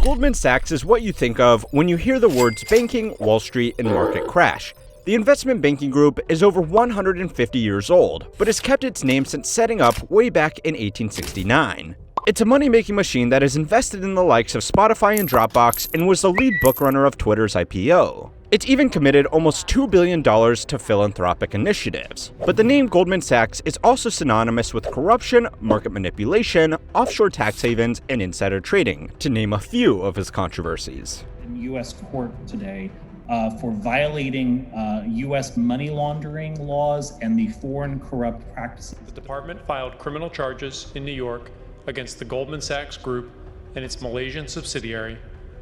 Goldman Sachs is what you think of when you hear the words banking, Wall Street, and market crash. The investment banking group is over 150 years old, but has kept its name since setting up way back in 1869. It's a money-making machine that has invested in the likes of Spotify and Dropbox and was the lead bookrunner of Twitter's IPO. It's even committed almost $2 billion to philanthropic initiatives. But the name Goldman Sachs is also synonymous with corruption, market manipulation, offshore tax havens, and insider trading, to name a few of his controversies. In U.S. court today for violating U.S. money laundering laws and the Foreign Corrupt Practices. The department filed criminal charges in New York against the Goldman Sachs Group and its Malaysian subsidiary,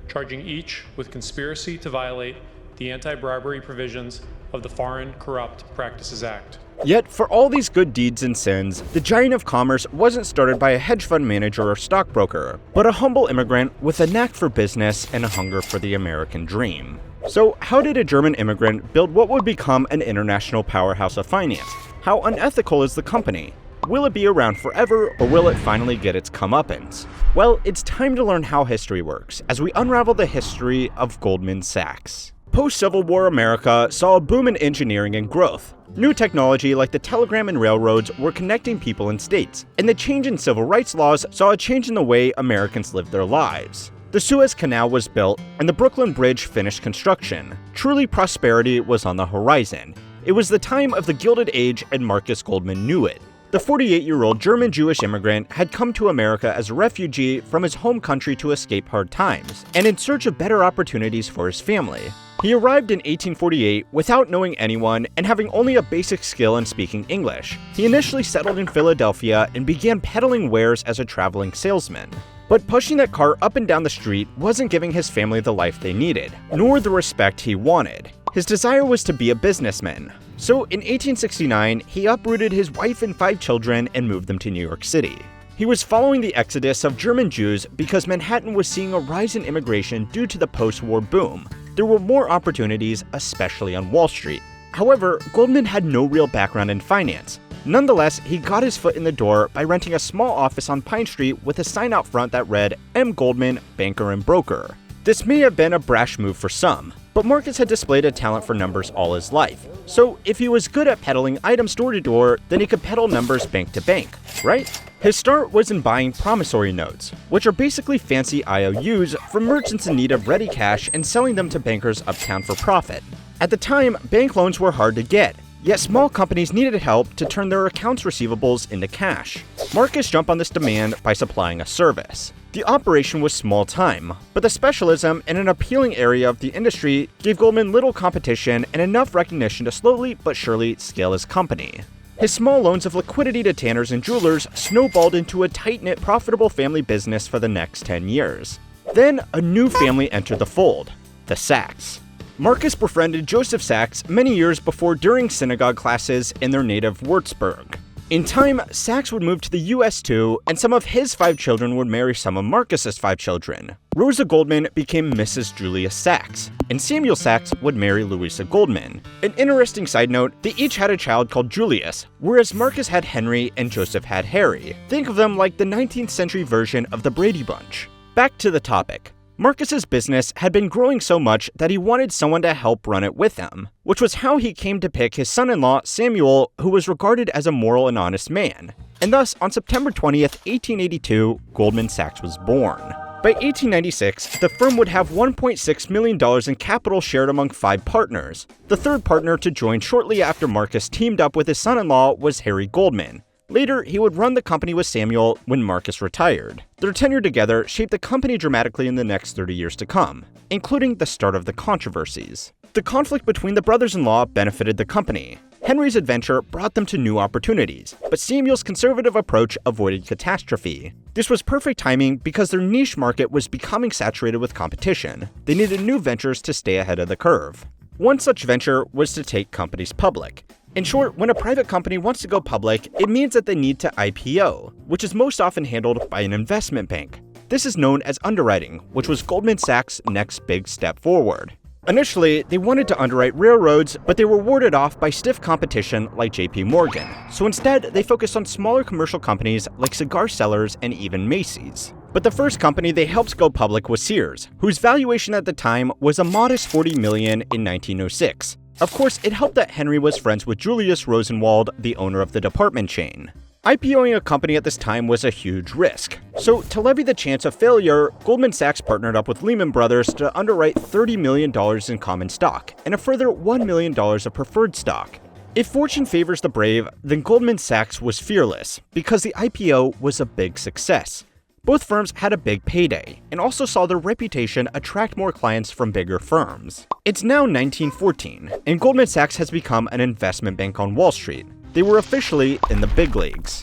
charging each with conspiracy to violate the anti-bribery provisions of the Foreign Corrupt Practices Act. Yet, for all these good deeds and sins, the giant of commerce wasn't started by a hedge fund manager or stockbroker, but a humble immigrant with a knack for business and a hunger for the American dream. So, how did a German immigrant build what would become an international powerhouse of finance? How unethical is the company? Will it be around forever, or will it finally get its comeuppance? Well, it's time to learn how history works, as we unravel the history of Goldman Sachs. Post-Civil War America saw a boom in engineering and growth. New technology like the telegram and railroads were connecting people and states, and the change in civil rights laws saw a change in the way Americans lived their lives. The Suez Canal was built, and the Brooklyn Bridge finished construction. Truly, prosperity was on the horizon. It was the time of the Gilded Age, and Marcus Goldman knew it. The 48-year-old German-Jewish immigrant had come to America as a refugee from his home country to escape hard times, and in search of better opportunities for his family. He arrived in 1848 without knowing anyone and having only a basic skill in speaking English. He initially settled in Philadelphia and began peddling wares as a traveling salesman. But pushing that cart up and down the street wasn't giving his family the life they needed, nor the respect he wanted. His desire was to be a businessman. So in 1869, he uprooted his wife and 5 children and moved them to New York City. He was following the exodus of German Jews because Manhattan was seeing a rise in immigration due to the post-war boom. There were more opportunities, especially on Wall Street. However, Goldman had no real background in finance. Nonetheless, he got his foot in the door by renting a small office on Pine Street with a sign out front that read, M. Goldman, Banker and Broker. This may have been a brash move for some, but Marcus had displayed a talent for numbers all his life. So if he was good at peddling items door to door, then he could peddle numbers bank to bank, right? His start was in buying promissory notes, which are basically fancy IOUs from merchants in need of ready cash and selling them to bankers uptown for profit. At the time, bank loans were hard to get, yet small companies needed help to turn their accounts receivables into cash. Marcus jumped on this demand by supplying a service. The operation was small time, but the specialism in an appealing area of the industry gave Goldman little competition and enough recognition to slowly but surely scale his company. His small loans of liquidity to tanners and jewelers snowballed into a tight-knit, profitable family business for the next 10 years. Then, a new family entered the fold, the Sachs. Marcus befriended Joseph Sachs many years before during synagogue classes in their native Würzburg. In time, Sachs would move to the US too, and some of his 5 children would marry some of Marcus's 5 children. Rosa Goldman became Mrs. Julius Sachs, and Samuel Sachs would marry Louisa Goldman. An interesting side note, they each had a child called Julius, whereas Marcus had Henry and Joseph had Harry. Think of them like the 19th century version of the Brady Bunch. Back to the topic. Marcus's business had been growing so much that he wanted someone to help run it with him, which was how he came to pick his son-in-law, Samuel, who was regarded as a moral and honest man. And thus, on September 20th, 1882, Goldman Sachs was born. By 1896, the firm would have $1.6 million in capital shared among 5 partners. The third partner to join shortly after Marcus teamed up with his son-in-law was Harry Goldman. Later, he would run the company with Samuel when Marcus retired. Their tenure together shaped the company dramatically in the next 30 years to come, including the start of the controversies. The conflict between the brothers-in-law benefited the company. Henry's adventure brought them to new opportunities, but Samuel's conservative approach avoided catastrophe. This was perfect timing because their niche market was becoming saturated with competition. They needed new ventures to stay ahead of the curve. One such venture was to take companies public. In short, when a private company wants to go public, it means that they need to IPO, which is most often handled by an investment bank. This is known as underwriting, which was Goldman Sachs' next big step forward. Initially, they wanted to underwrite railroads, but they were warded off by stiff competition like JP Morgan. So instead, they focused on smaller commercial companies like cigar sellers and even Macy's. But the first company they helped go public was Sears, whose valuation at the time was a modest $40 million in 1906. Of course, it helped that Henry was friends with Julius Rosenwald, the owner of the department chain. IPOing a company at this time was a huge risk. So, to levy the chance of failure, Goldman Sachs partnered up with Lehman Brothers to underwrite $30 million in common stock and a further $1 million of preferred stock. If fortune favors the brave, then Goldman Sachs was fearless, because the IPO was a big success. Both firms had a big payday, and also saw their reputation attract more clients from bigger firms. It's now 1914, and Goldman Sachs has become an investment bank on Wall Street. They were officially in the big leagues.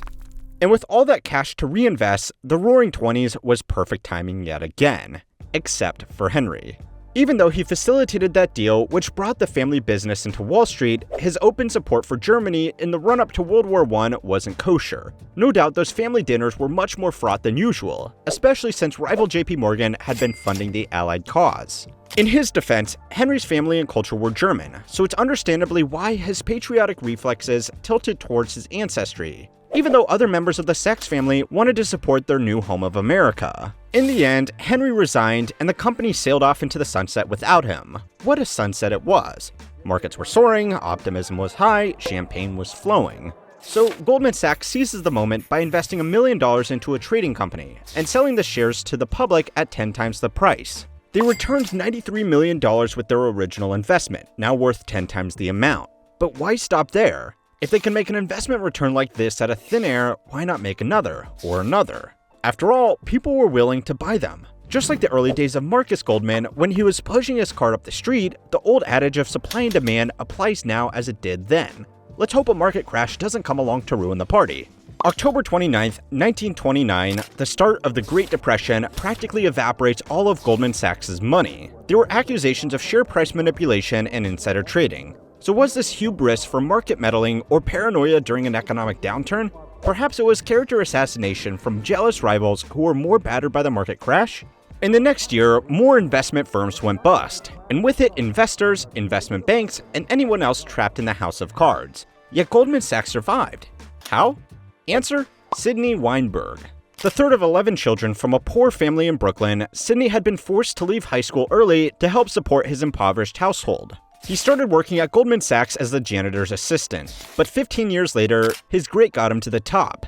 And with all that cash to reinvest, the Roaring '20s was perfect timing yet again, except for Henry. Even though he facilitated that deal, which brought the family business into Wall Street, his open support for Germany in the run-up to World War I wasn't kosher. No doubt those family dinners were much more fraught than usual, especially since rival JP Morgan had been funding the Allied cause. In his defense, Henry's family and culture were German, so it's understandably why his patriotic reflexes tilted towards his ancestry, even though other members of the Sachs family wanted to support their new home of America. In the end, Henry resigned and the company sailed off into the sunset without him. What a sunset it was. Markets were soaring, optimism was high, champagne was flowing. So Goldman Sachs seizes the moment by investing $1 million into a trading company and selling the shares to the public at 10 times the price. They returned $93 million with their original investment, now worth 10 times the amount. But why stop there? If they can make an investment return like this out of thin air, why not make another, or another? After all, people were willing to buy them. Just like the early days of Marcus Goldman, when he was pushing his cart up the street, the old adage of supply and demand applies now as it did then. Let's hope a market crash doesn't come along to ruin the party. October 29, 1929, the start of the Great Depression, practically evaporates all of Goldman Sachs' money. There were accusations of share price manipulation and insider trading. So was this hubris for market meddling or paranoia during an economic downturn? Perhaps it was character assassination from jealous rivals who were more battered by the market crash? In the next year, more investment firms went bust, and with it investors, investment banks, and anyone else trapped in the house of cards. Yet Goldman Sachs survived. How? Answer: Sidney Weinberg. The third of 11 children from a poor family in Brooklyn, Sidney had been forced to leave high school early to help support his impoverished household. He started working at Goldman Sachs as the janitor's assistant, but 15 years later, his grit got him to the top.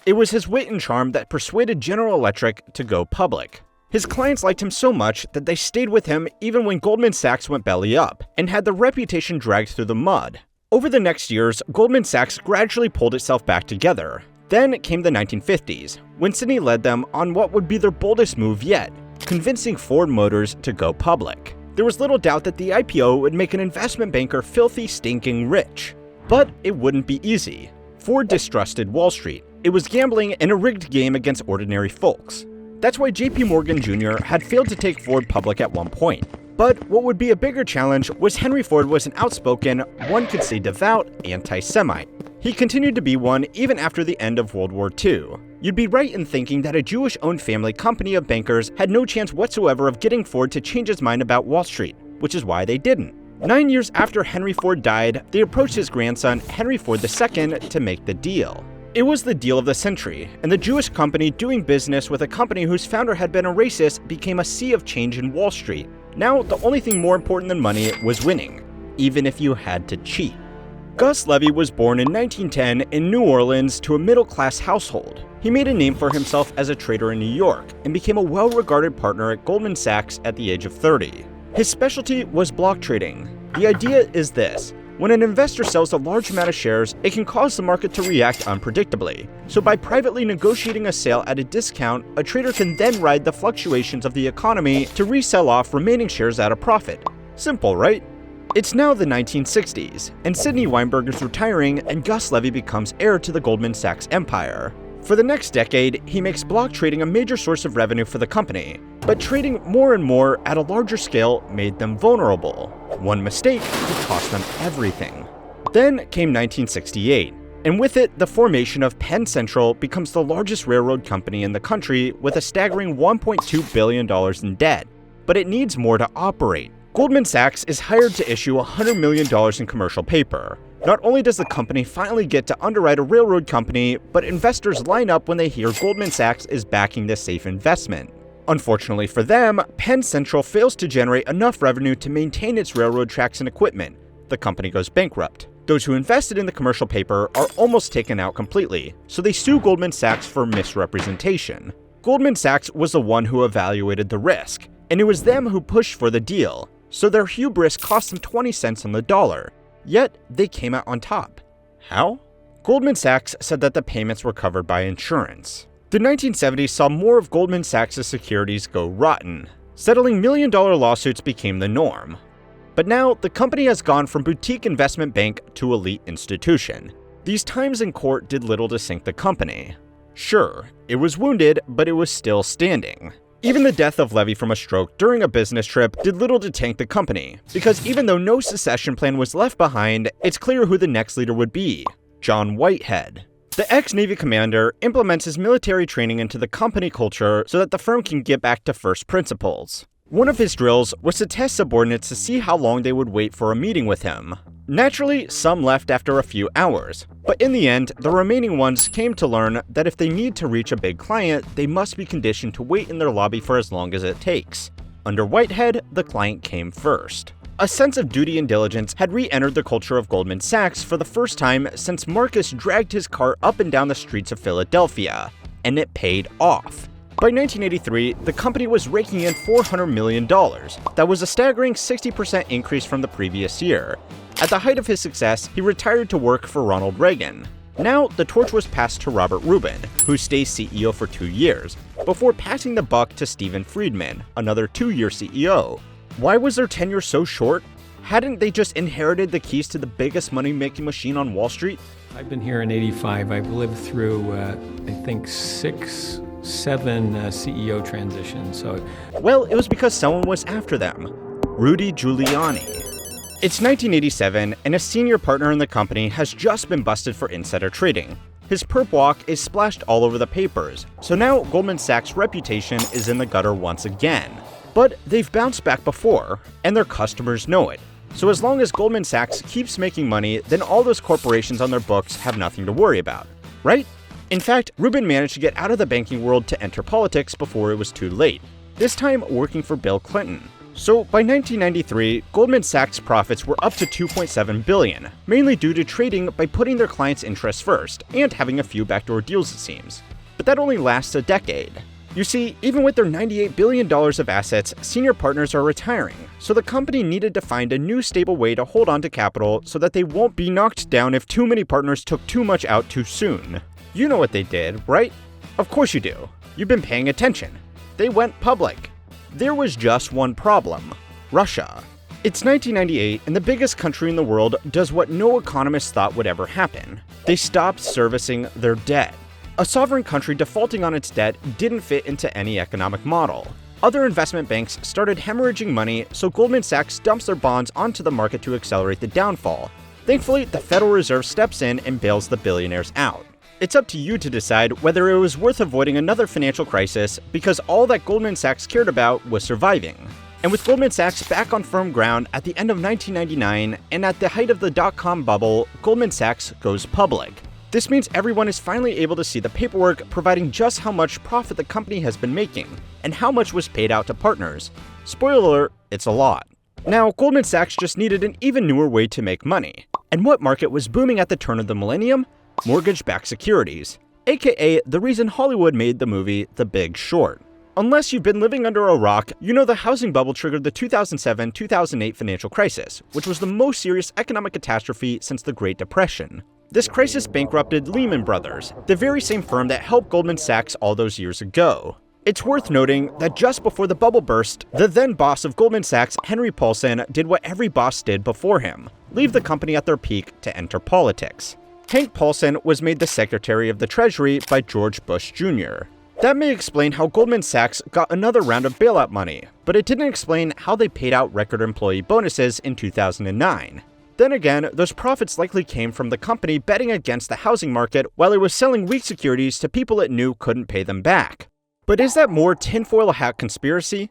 It was his wit and charm that persuaded General Electric to go public. His clients liked him so much that they stayed with him even when Goldman Sachs went belly up, and had the reputation dragged through the mud. Over the next years, Goldman Sachs gradually pulled itself back together. Then came the 1950s, when Sidney led them on what would be their boldest move yet, convincing Ford Motors to go public. There was little doubt that the IPO would make an investment banker filthy, stinking rich. But it wouldn't be easy. Ford distrusted Wall Street. It was gambling in a rigged game against ordinary folks. That's why JP Morgan Jr. had failed to take Ford public at one point. But what would be a bigger challenge was Henry Ford was an outspoken, one could say devout, anti-Semite. He continued to be one even after the end of World War II. You'd be right in thinking that a Jewish-owned family company of bankers had no chance whatsoever of getting Ford to change his mind about Wall Street, which is why they didn't. 9 years after Henry Ford died, they approached his grandson, Henry Ford II, to make the deal. It was the deal of the century, and the Jewish company doing business with a company whose founder had been a racist became a sea of change in Wall Street. Now, the only thing more important than money was winning, even if you had to cheat. Gus Levy was born in 1910 in New Orleans to a middle-class household. He made a name for himself as a trader in New York and became a well-regarded partner at Goldman Sachs at the age of 30. His specialty was block trading. The idea is this: when an investor sells a large amount of shares, it can cause the market to react unpredictably. So by privately negotiating a sale at a discount, a trader can then ride the fluctuations of the economy to resell off remaining shares at a profit. Simple, right? It's now the 1960s, and Sidney Weinberg is retiring and Gus Levy becomes heir to the Goldman Sachs empire. For the next decade, he makes block trading a major source of revenue for the company, but trading more and more at a larger scale made them vulnerable. One mistake could cost them everything. Then came 1968, and with it, the formation of Penn Central becomes the largest railroad company in the country with a staggering $1.2 billion in debt. But it needs more to operate. Goldman Sachs is hired to issue $100 million in commercial paper. Not only does the company finally get to underwrite a railroad company, but investors line up when they hear Goldman Sachs is backing the safe investment. Unfortunately for them, Penn Central fails to generate enough revenue to maintain its railroad tracks and equipment. The company goes bankrupt. Those who invested in the commercial paper are almost taken out completely, so they sue Goldman Sachs for misrepresentation. Goldman Sachs was the one who evaluated the risk, and it was them who pushed for the deal, so their hubris cost them 20 cents on the dollar. Yet, they came out on top. How? Goldman Sachs said that the payments were covered by insurance. The 1970s saw more of Goldman Sachs' securities go rotten. Settling million-dollar lawsuits became the norm. But now, the company has gone from boutique investment bank to elite institution. These times in court did little to sink the company. Sure, it was wounded, but it was still standing. Even the death of Levy from a stroke during a business trip did little to tank the company, because even though no secession plan was left behind, it's clear who the next leader would be: John Whitehead. The ex-Navy commander implements his military training into the company culture so that the firm can get back to first principles. One of his drills was to test subordinates to see how long they would wait for a meeting with him. Naturally, some left after a few hours, but in the end, the remaining ones came to learn that if they need to reach a big client, they must be conditioned to wait in their lobby for as long as it takes. Under Whitehead, the client came first. A sense of duty and diligence had re-entered the culture of Goldman Sachs for the first time since Marcus dragged his cart up and down the streets of Philadelphia, and it paid off. By 1983, the company was raking in $400 million. That was a staggering 60% increase from the previous year. At the height of his success, he retired to work for Ronald Reagan. Now, the torch was passed to Robert Rubin, who stays CEO for 2 years, before passing the buck to Stephen Friedman, another 2-year CEO. Why was their tenure so short? Hadn't they just inherited the keys to the biggest money-making machine on Wall Street? I've been here in '85. I've lived through, I think, 7 CEO transitions. Well, it was because someone was after them: Rudy Giuliani. It's 1987, and a senior partner in the company has just been busted for insider trading. His perp walk is splashed all over the papers, so now Goldman Sachs' reputation is in the gutter once again. But they've bounced back before, and their customers know it. So as long as Goldman Sachs keeps making money, then all those corporations on their books have nothing to worry about, right? In fact, Rubin managed to get out of the banking world to enter politics before it was too late, this time working for Bill Clinton. So by 1993, Goldman Sachs' profits were up to $2.7 billion, mainly due to trading by putting their clients' interests first, and having a few backdoor deals it seems. But that only lasts a decade. You see, even with their $98 billion of assets, senior partners are retiring, so the company needed to find a new stable way to hold on to capital so that they won't be knocked down if too many partners took too much out too soon. You know what they did, right? Of course you do. You've been paying attention. They went public. There was just one problem: Russia. It's 1998, and the biggest country in the world does what no economist thought would ever happen. They stopped servicing their debt. A sovereign country defaulting on its debt didn't fit into any economic model. Other investment banks started hemorrhaging money, so Goldman Sachs dumps their bonds onto the market to accelerate the downfall. Thankfully, the Federal Reserve steps in and bails the billionaires out. It's up to you to decide whether it was worth avoiding another financial crisis, because all that Goldman Sachs cared about was surviving. And with Goldman Sachs back on firm ground at the end of 1999 and at the height of the dot-com bubble, Goldman Sachs goes public. This means everyone is finally able to see the paperwork providing just how much profit the company has been making, and how much was paid out to partners. Spoiler alert, it's a lot. Now, Goldman Sachs just needed an even newer way to make money. And what market was booming at the turn of the millennium? Mortgage-backed securities, aka the reason Hollywood made the movie The Big Short. Unless you've been living under a rock, you know the housing bubble triggered the 2007-2008 financial crisis, which was the most serious economic catastrophe since the Great Depression. This crisis bankrupted Lehman Brothers, the very same firm that helped Goldman Sachs all those years ago. It's worth noting that just before the bubble burst, the then boss of Goldman Sachs, Henry Paulson, did what every boss did before him: leave the company at their peak to enter politics. Hank Paulson was made the Secretary of the Treasury by George Bush Jr. That may explain how Goldman Sachs got another round of bailout money, but it didn't explain how they paid out record employee bonuses in 2009. Then again, those profits likely came from the company betting against the housing market while it was selling weak securities to people it knew couldn't pay them back. But is that more tinfoil hat conspiracy?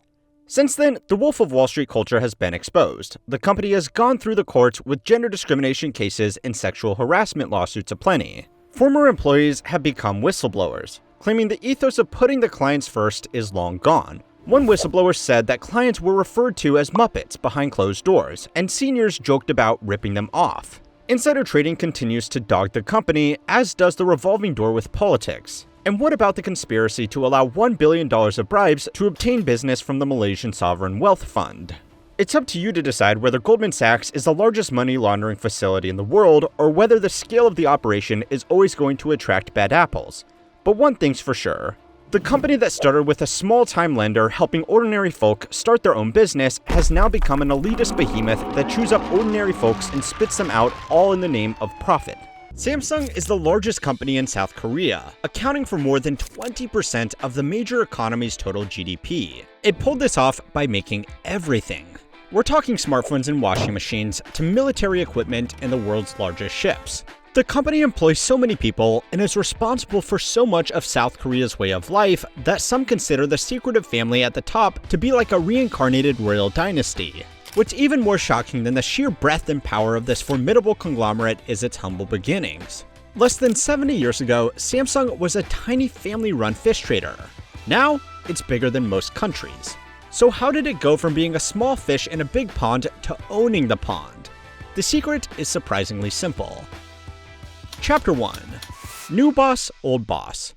Since then, the Wolf of Wall Street culture has been exposed. The company has gone through the courts with gender discrimination cases and sexual harassment lawsuits aplenty. Former employees have become whistleblowers, claiming the ethos of putting the clients first is long gone. One whistleblower said that clients were referred to as Muppets behind closed doors, and seniors joked about ripping them off. Insider trading continues to dog the company, as does the revolving door with politics. And what about the conspiracy to allow $1 billion of bribes to obtain business from the Malaysian Sovereign Wealth Fund? It's up to you to decide whether Goldman Sachs is the largest money laundering facility in the world, or whether the scale of the operation is always going to attract bad apples. But one thing's for sure. The company that started with a small-time lender helping ordinary folk start their own business has now become an elitist behemoth that chews up ordinary folks and spits them out, all in the name of profit. Samsung is the largest company in South Korea, accounting for more than 20% of the major economy's total GDP. It pulled this off by making everything. We're talking smartphones and washing machines to military equipment and the world's largest ships. The company employs so many people and is responsible for so much of South Korea's way of life that some consider the secretive family at the top to be like a reincarnated royal dynasty. What's even more shocking than the sheer breadth and power of this formidable conglomerate is its humble beginnings. Less than 70 years ago, Samsung was a tiny family-run fish trader. Now, it's bigger than most countries. So how did it go from being a small fish in a big pond to owning the pond? The secret is surprisingly simple. Chapter 1. New Boss, Old Boss.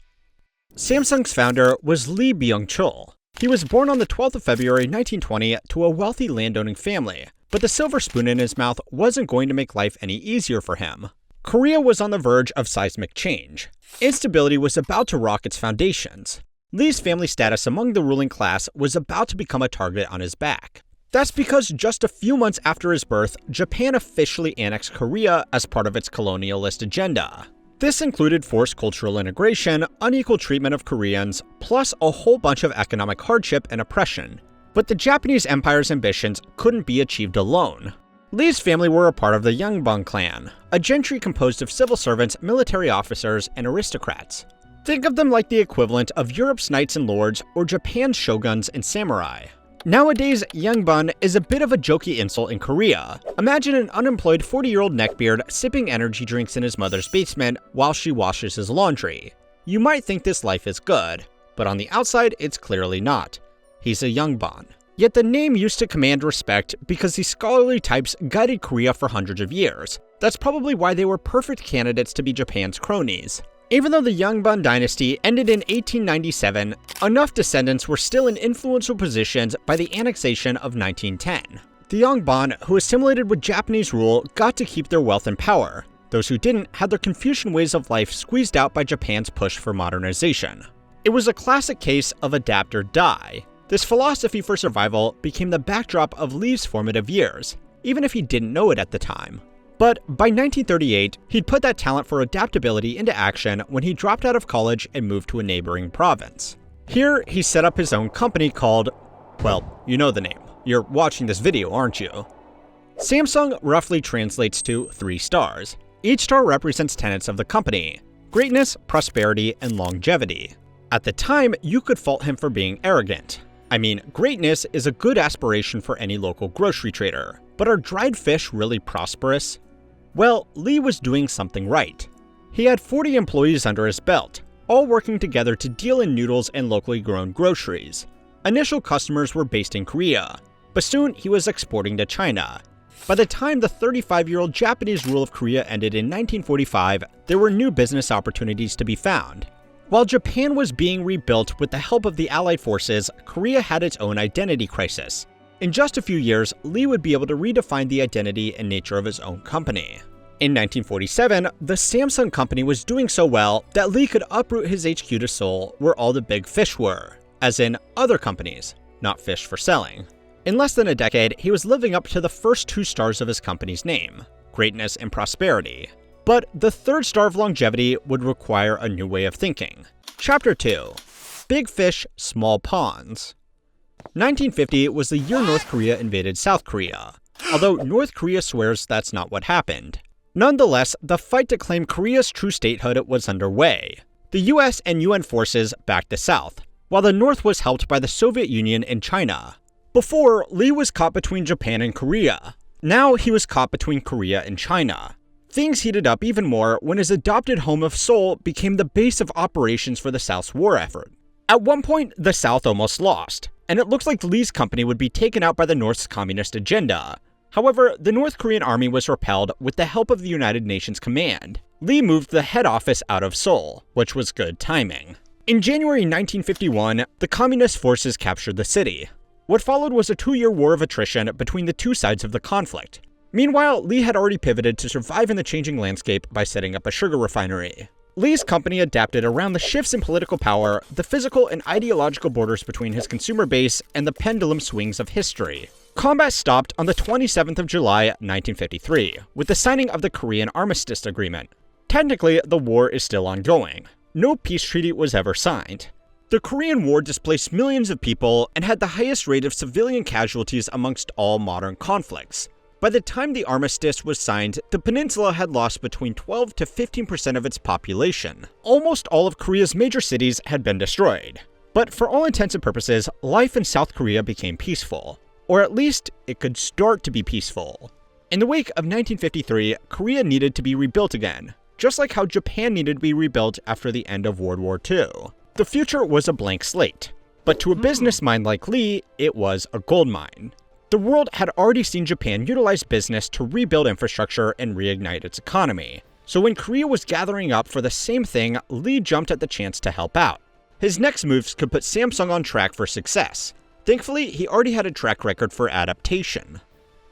Samsung's founder was Lee Byung-chul. He was born on the 12th of February 1920 to a wealthy landowning family, but the silver spoon in his mouth wasn't going to make life any easier for him. Korea was on the verge of seismic change. Instability was about to rock its foundations. Lee's family status among the ruling class was about to become a target on his back. That's because just a few months after his birth, Japan officially annexed Korea as part of its colonialist agenda. This included forced cultural integration, unequal treatment of Koreans, plus a whole bunch of economic hardship and oppression. But the Japanese Empire's ambitions couldn't be achieved alone. Lee's family were a part of the Yongbang clan, a gentry composed of civil servants, military officers, and aristocrats. Think of them like the equivalent of Europe's knights and lords or Japan's shoguns and samurai. Nowadays, Yongbang is a bit of a jokey insult in Korea. Imagine an unemployed 40-year-old neckbeard sipping energy drinks in his mother's basement while she washes his laundry. You might think this life is good, but on the outside, it's clearly not. He's a Yongbang. Yet the name used to command respect because these scholarly types guided Korea for hundreds of years. That's probably why they were perfect candidates to be Japan's cronies. Even though the Yongbang dynasty ended in 1897, enough descendants were still in influential positions by the annexation of 1910. The Yongbang, who assimilated with Japanese rule, got to keep their wealth and power. Those who didn't had their Confucian ways of life squeezed out by Japan's push for modernization. It was a classic case of adapt or die. This philosophy for survival became the backdrop of Lee's formative years, even if he didn't know it at the time. But by 1938, he'd put that talent for adaptability into action when he dropped out of college and moved to a neighboring province. Here, he set up his own company called, well, you know the name. You're watching this video, aren't you? Samsung roughly translates to 3 stars. Each star represents tenets of the company: greatness, prosperity, and longevity. At the time, you could fault him for being arrogant. I mean, greatness is a good aspiration for any local grocery trader. But are dried fish really prosperous? Well, Lee was doing something right. He had 40 employees under his belt, all working together to deal in noodles and locally grown groceries. Initial customers were based in Korea, but soon he was exporting to China. By the time the 35-year-old Japanese rule of Korea ended in 1945, there were new business opportunities to be found. While Japan was being rebuilt with the help of the Allied forces, Korea had its own identity crisis. In just a few years, Lee would be able to redefine the identity and nature of his own company. In 1947, the Samsung company was doing so well that Lee could uproot his HQ to Seoul, where all the big fish were, as in other companies, not fish for selling. In less than a decade, he was living up to the first 2 stars of his company's name: greatness and prosperity. But the 3rd star of longevity would require a new way of thinking. Chapter 2. Big Fish, Small Ponds. 1950 was the year North Korea invaded South Korea, although North Korea swears that's not what happened. Nonetheless, the fight to claim Korea's true statehood was underway. The US and UN forces backed the South, while the North was helped by the Soviet Union and China. Before, Lee was caught between Japan and Korea. Now he was caught between Korea and China. Things heated up even more when his adopted home of Seoul became the base of operations for the South's war effort. At one point, the South almost lost, and it looked like Lee's company would be taken out by the North's communist agenda. However, the North Korean army was repelled with the help of the United Nations Command. Lee moved the head office out of Seoul, which was good timing. In January 1951, the communist forces captured the city. What followed was a 2-year war of attrition between the two sides of the conflict. Meanwhile, Lee had already pivoted to survive in the changing landscape by setting up a sugar refinery. Lee's company adapted around the shifts in political power, the physical and ideological borders between his consumer base, and the pendulum swings of history. Combat stopped on the 27th of July, 1953, with the signing of the Korean Armistice Agreement. Technically, the war is still ongoing. No peace treaty was ever signed. The Korean War displaced millions of people and had the highest rate of civilian casualties amongst all modern conflicts. By the time the armistice was signed, the peninsula had lost between 12 to 15% of its population. Almost all of Korea's major cities had been destroyed. But for all intents and purposes, life in South Korea became peaceful. Or at least, it could start to be peaceful. In the wake of 1953, Korea needed to be rebuilt again, just like how Japan needed to be rebuilt after the end of World War II. The future was a blank slate, but to a business mind like Lee, it was a gold mine. The world had already seen Japan utilize business to rebuild infrastructure and reignite its economy. So when Korea was gathering up for the same thing, Lee jumped at the chance to help out. His next moves could put Samsung on track for success. Thankfully, he already had a track record for adaptation.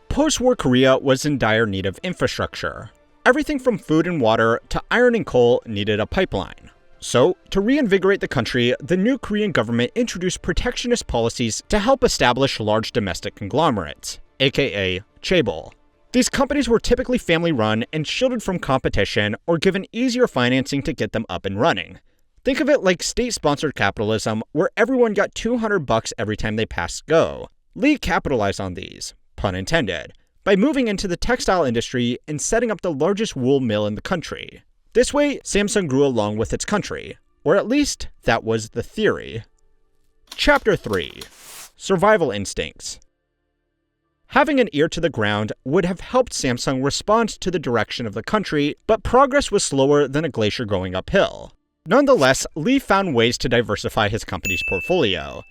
Post-war Korea was in dire need of infrastructure. Everything from food and water to iron and coal needed a pipeline. So, to reinvigorate the country, the new Korean government introduced protectionist policies to help establish large domestic conglomerates, aka chaebol. These companies were typically family-run and shielded from competition or given easier financing to get them up and running. Think of it like state-sponsored capitalism, where everyone got $200 every time they passed go. Lee capitalized on these, pun intended, by moving into the textile industry and setting up the largest wool mill in the country. This way, Samsung grew along with its country, or at least, that was the theory. Chapter 3. Survival Instincts. Having an ear to the ground would have helped Samsung respond to the direction of the country, but progress was slower than a glacier going uphill. Nonetheless, Lee found ways to diversify his company's portfolio.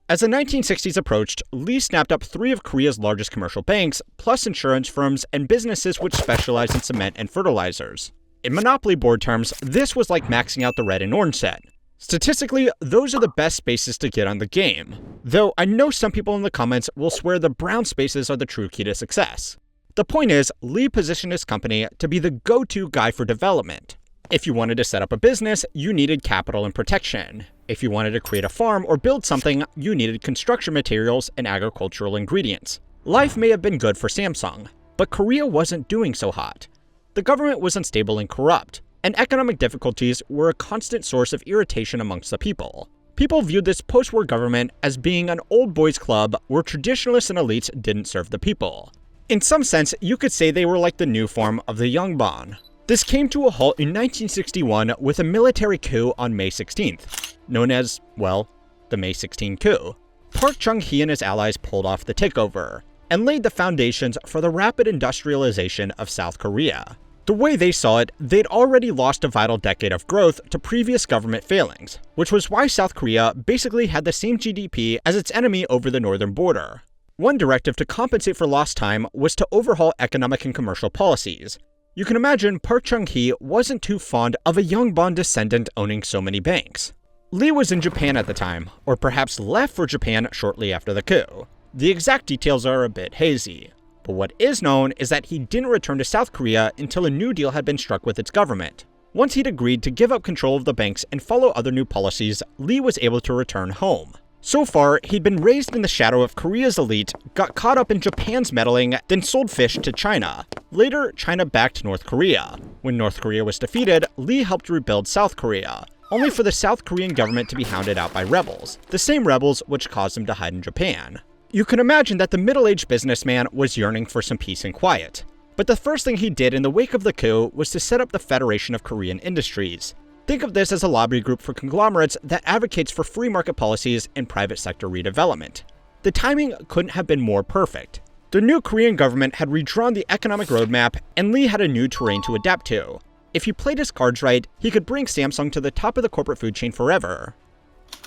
As the 1960s approached, Lee snapped up 3 of Korea's largest commercial banks, plus insurance firms and businesses which specialize in cement and fertilizers. In Monopoly board terms, this was like maxing out the red and orange set. Statistically, those are the best spaces to get on the game, though I know some people in the comments will swear the brown spaces are the true key to success. The point is, Lee positioned his company to be the go-to guy for development. If you wanted to set up a business, you needed capital and protection. If you wanted to create a farm or build something, you needed construction materials and agricultural ingredients. Life may have been good for Samsung, but Korea wasn't doing so hot. The government was unstable and corrupt, and economic difficulties were a constant source of irritation amongst the people. People viewed this post-war government as being an old boys club where traditionalists and elites didn't serve the people. In some sense, you could say they were like the new form of the Yongbon. This came to a halt in 1961 with a military coup on May 16th, known as, well, the May 16 coup. Park Chung-hee and his allies pulled off the takeover, and laid the foundations for the rapid industrialization of South Korea. The way they saw it, they'd already lost a vital decade of growth to previous government failings, which was why South Korea basically had the same GDP as its enemy over the northern border. One directive to compensate for lost time was to overhaul economic and commercial policies. You can imagine Park Chung-hee wasn't too fond of a Yongbon descendant owning so many banks. Lee was in Japan at the time, or perhaps left for Japan shortly after the coup. The exact details are a bit hazy, but what is known is that he didn't return to South Korea until a new deal had been struck with its government. Once he'd agreed to give up control of the banks and follow other new policies, Lee was able to return home. So far, he'd been raised in the shadow of Korea's elite, got caught up in Japan's meddling, then sold fish to China. Later, China backed North Korea. When North Korea was defeated, Lee helped rebuild South Korea, only for the South Korean government to be hounded out by rebels, the same rebels which caused him to hide in Japan. You can imagine that the middle-aged businessman was yearning for some peace and quiet. But the first thing he did in the wake of the coup was to set up the Federation of Korean Industries. Think of this as a lobby group for conglomerates that advocates for free market policies and private sector redevelopment. The timing couldn't have been more perfect. The new Korean government had redrawn the economic roadmap, and Lee had a new terrain to adapt to. If he played his cards right, he could bring Samsung to the top of the corporate food chain forever.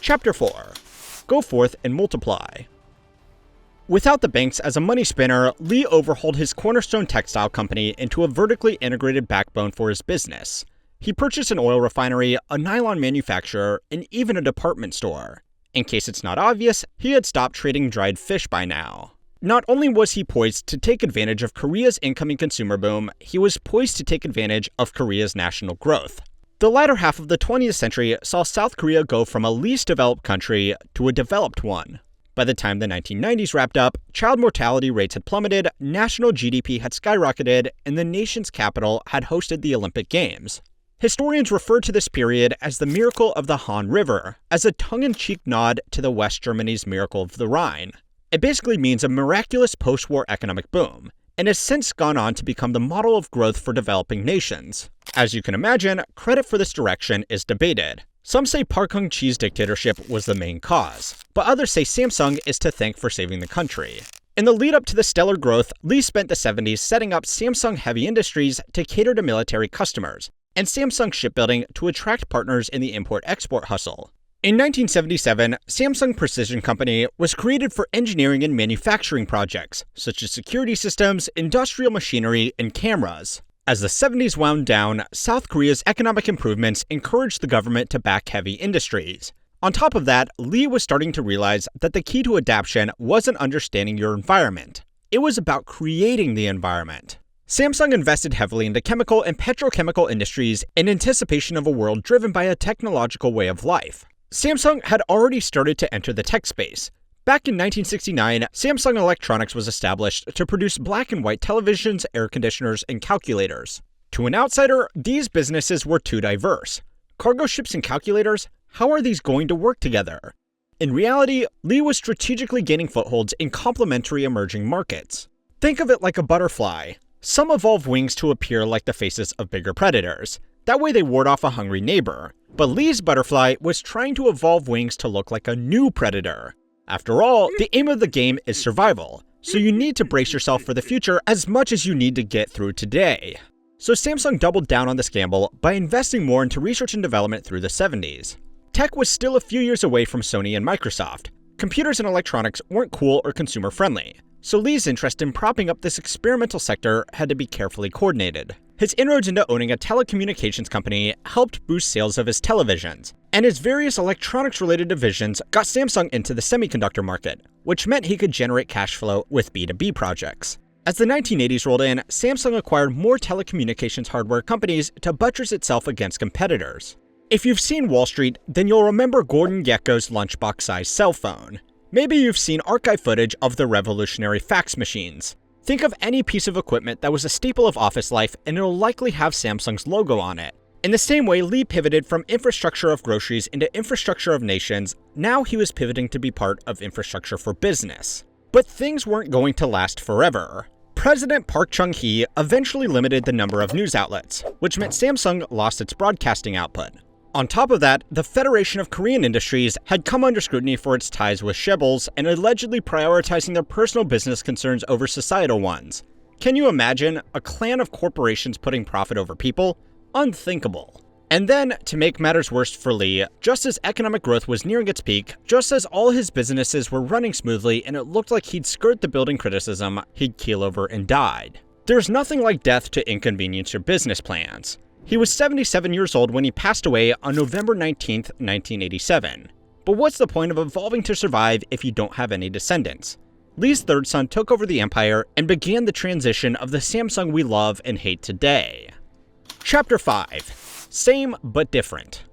Chapter 4. Go forth and multiply. Without the banks as a money spinner, Lee overhauled his cornerstone textile company into a vertically integrated backbone for his business. He purchased an oil refinery, a nylon manufacturer, and even a department store. In case it's not obvious, he had stopped trading dried fish by now. Not only was he poised to take advantage of Korea's incoming consumer boom, he was poised to take advantage of Korea's national growth. The latter half of the 20th century saw South Korea go from a least developed country to a developed one. By the time the 1990s wrapped up, child mortality rates had plummeted, national GDP had skyrocketed, and the nation's capital had hosted the Olympic Games. Historians refer to this period as the Miracle of the Han River, as a tongue-in-cheek nod to the West Germany's Miracle of the Rhine. It basically means a miraculous post-war economic boom, and has since gone on to become the model of growth for developing nations. As you can imagine, credit for this direction is debated. Some say Park Chung-chee's dictatorship was the main cause, but others say Samsung is to thank for saving the country. In the lead up to the stellar growth, Lee spent the 70s setting up Samsung Heavy Industries to cater to military customers, and Samsung Shipbuilding to attract partners in the import-export hustle. In 1977, Samsung Precision Company was created for engineering and manufacturing projects, such as security systems, industrial machinery, and cameras. As the 70s wound down, South Korea's economic improvements encouraged the government to back heavy industries. On top of that, Lee was starting to realize that the key to adaptation wasn't understanding your environment. It was about creating the environment. Samsung invested heavily into chemical and petrochemical industries in anticipation of a world driven by a technological way of life. Samsung had already started to enter the tech space. Back in 1969, Samsung Electronics was established to produce black and white televisions, air conditioners, and calculators. To an outsider, these businesses were too diverse. Cargo ships and calculators? How are these going to work together? In reality, Lee was strategically gaining footholds in complementary emerging markets. Think of it like a butterfly. Some evolve wings to appear like the faces of bigger predators. That way they ward off a hungry neighbor. But Lee's butterfly was trying to evolve wings to look like a new predator. After all, the aim of the game is survival, so you need to brace yourself for the future as much as you need to get through today. So Samsung doubled down on this gamble by investing more into research and development through the 70s. Tech was still a few years away from Sony and Microsoft. Computers and electronics weren't cool or consumer friendly, so Lee's interest in propping up this experimental sector had to be carefully coordinated. His inroads into owning a telecommunications company helped boost sales of his televisions, and his various electronics-related divisions got Samsung into the semiconductor market, which meant he could generate cash flow with B2B projects. As the 1980s rolled in, Samsung acquired more telecommunications hardware companies to buttress itself against competitors. If you've seen Wall Street, then you'll remember Gordon Gekko's lunchbox-sized cell phone. Maybe you've seen archive footage of the revolutionary fax machines. Think of any piece of equipment that was a staple of office life and it'll likely have Samsung's logo on it. In the same way Lee pivoted from infrastructure of groceries into infrastructure of nations, now he was pivoting to be part of infrastructure for business. But things weren't going to last forever. President Park Chung-hee eventually limited the number of news outlets, which meant Samsung lost its broadcasting output. On top of that, the Federation of Korean Industries had come under scrutiny for its ties with chaebols and allegedly prioritizing their personal business concerns over societal ones. Can you imagine a clan of corporations putting profit over people? Unthinkable. And then, to make matters worse for Lee, just as economic growth was nearing its peak, just as all his businesses were running smoothly and it looked like he'd skirt the building criticism, he'd keel over and died. There's nothing like death to inconvenience your business plans. He was 77 years old when he passed away on November 19, 1987. But what's the point of evolving to survive if you don't have any descendants? Lee's third son took over the empire and began the transition of the Samsung we love and hate today. Chapter 5. Same but different.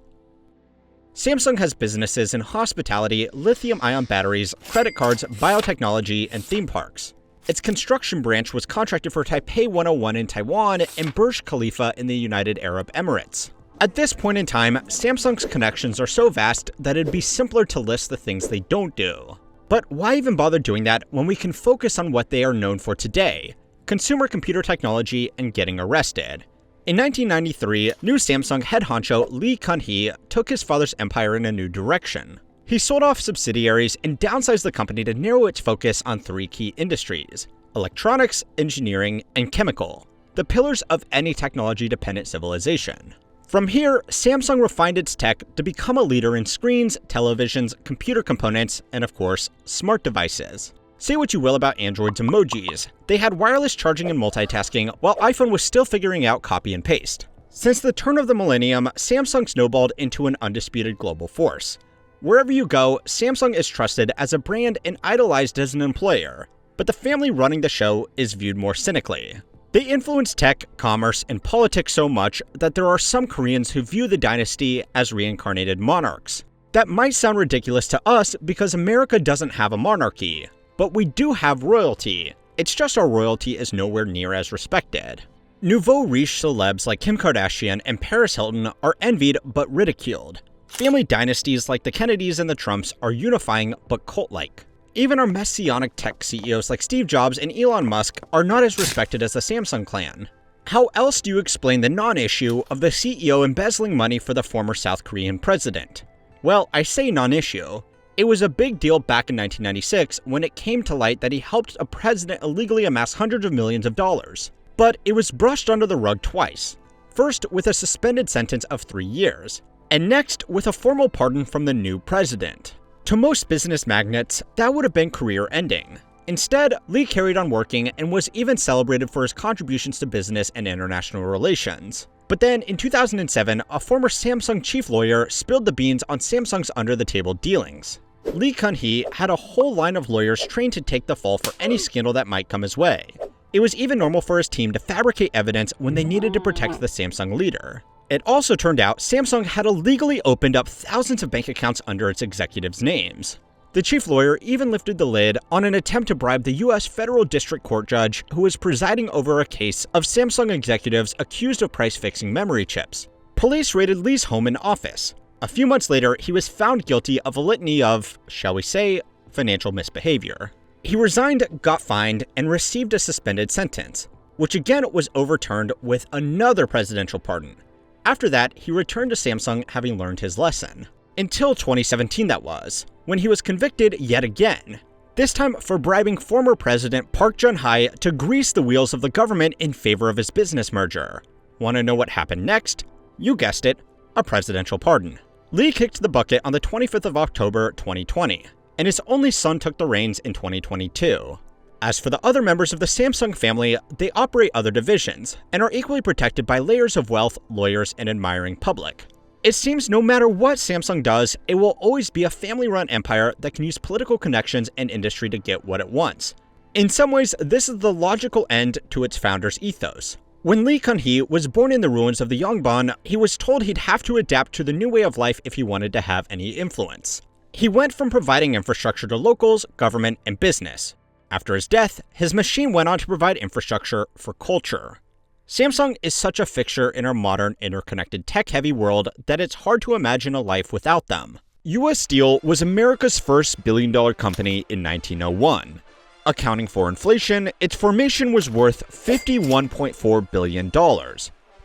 Samsung has businesses in hospitality, lithium-ion batteries, credit cards, biotechnology, and theme parks. Its construction branch was contracted for Taipei 101 in Taiwan and Burj Khalifa in the United Arab Emirates. At this point in time, Samsung's connections are so vast that it'd be simpler to list the things they don't do. But why even bother doing that when we can focus on what they are known for today? Consumer computer technology and getting arrested. In 1993, new Samsung head honcho Lee Kun-hee took his father's empire in a new direction. He sold off subsidiaries and downsized the company to narrow its focus on 3 key industries: electronics, engineering, and chemical, the pillars of any technology-dependent civilization. From here, Samsung refined its tech to become a leader in screens, televisions, computer components, and of course, smart devices. Say what you will about Android's emojis, they had wireless charging and multitasking while iPhone was still figuring out copy and paste. Since the turn of the millennium, Samsung snowballed into an undisputed global force. Wherever you go, Samsung is trusted as a brand and idolized as an employer, but the family running the show is viewed more cynically. They influence tech, commerce, and politics so much that there are some Koreans who view the dynasty as reincarnated monarchs. That might sound ridiculous to us because America doesn't have a monarchy, but we do have royalty. It's just our royalty is nowhere near as respected. Nouveau riche celebs like Kim Kardashian and Paris Hilton are envied but ridiculed. Family dynasties like the Kennedys and the Trumps are unifying but cult-like. Even our messianic tech CEOs like Steve Jobs and Elon Musk are not as respected as the Samsung clan. How else do you explain the non-issue of the CEO embezzling money for the former South Korean president? Well, I say non-issue. It was a big deal back in 1996 when it came to light that he helped a president illegally amass hundreds of millions of dollars. But it was brushed under the rug twice. First with a suspended sentence of 3 years, and next with a formal pardon from the new president. To most business magnates, that would have been career-ending. Instead, Lee carried on working and was even celebrated for his contributions to business and international relations. But then, in 2007, a former Samsung chief lawyer spilled the beans on Samsung's under-the-table dealings. Lee Kun-hee had a whole line of lawyers trained to take the fall for any scandal that might come his way. It was even normal for his team to fabricate evidence when they needed to protect the Samsung leader. It also turned out Samsung had illegally opened up thousands of bank accounts under its executives' names. The chief lawyer even lifted the lid on an attempt to bribe the US federal district court judge who was presiding over a case of Samsung executives accused of price-fixing memory chips. Police raided Lee's home and office. A few months later, he was found guilty of a litany of, shall we say, financial misbehavior. He resigned, got fined, and received a suspended sentence, which again was overturned with another presidential pardon. After that, he returned to Samsung having learned his lesson. Until 2017 that was, when he was convicted yet again. This time for bribing former President Park Geun-hye to grease the wheels of the government in favor of his business merger. Want to know what happened next? You guessed it, a presidential pardon. Lee kicked the bucket on the 25th of October 2020, and his only son took the reins in 2022. As for the other members of the Samsung family, they operate other divisions, and are equally protected by layers of wealth, lawyers, and admiring public. It seems no matter what Samsung does, it will always be a family-run empire that can use political connections and industry to get what it wants. In some ways, this is the logical end to its founder's ethos. When Lee Kun-hee was born in the ruins of the Yongbyon, he was told he'd have to adapt to the new way of life if he wanted to have any influence. He went from providing infrastructure to locals, government, and business. After his death, his machine went on to provide infrastructure for culture. Samsung is such a fixture in our modern, interconnected, tech-heavy world that it's hard to imagine a life without them. US Steel was America's first billion-dollar company in 1901. Accounting for inflation, its formation was worth $51.4 billion.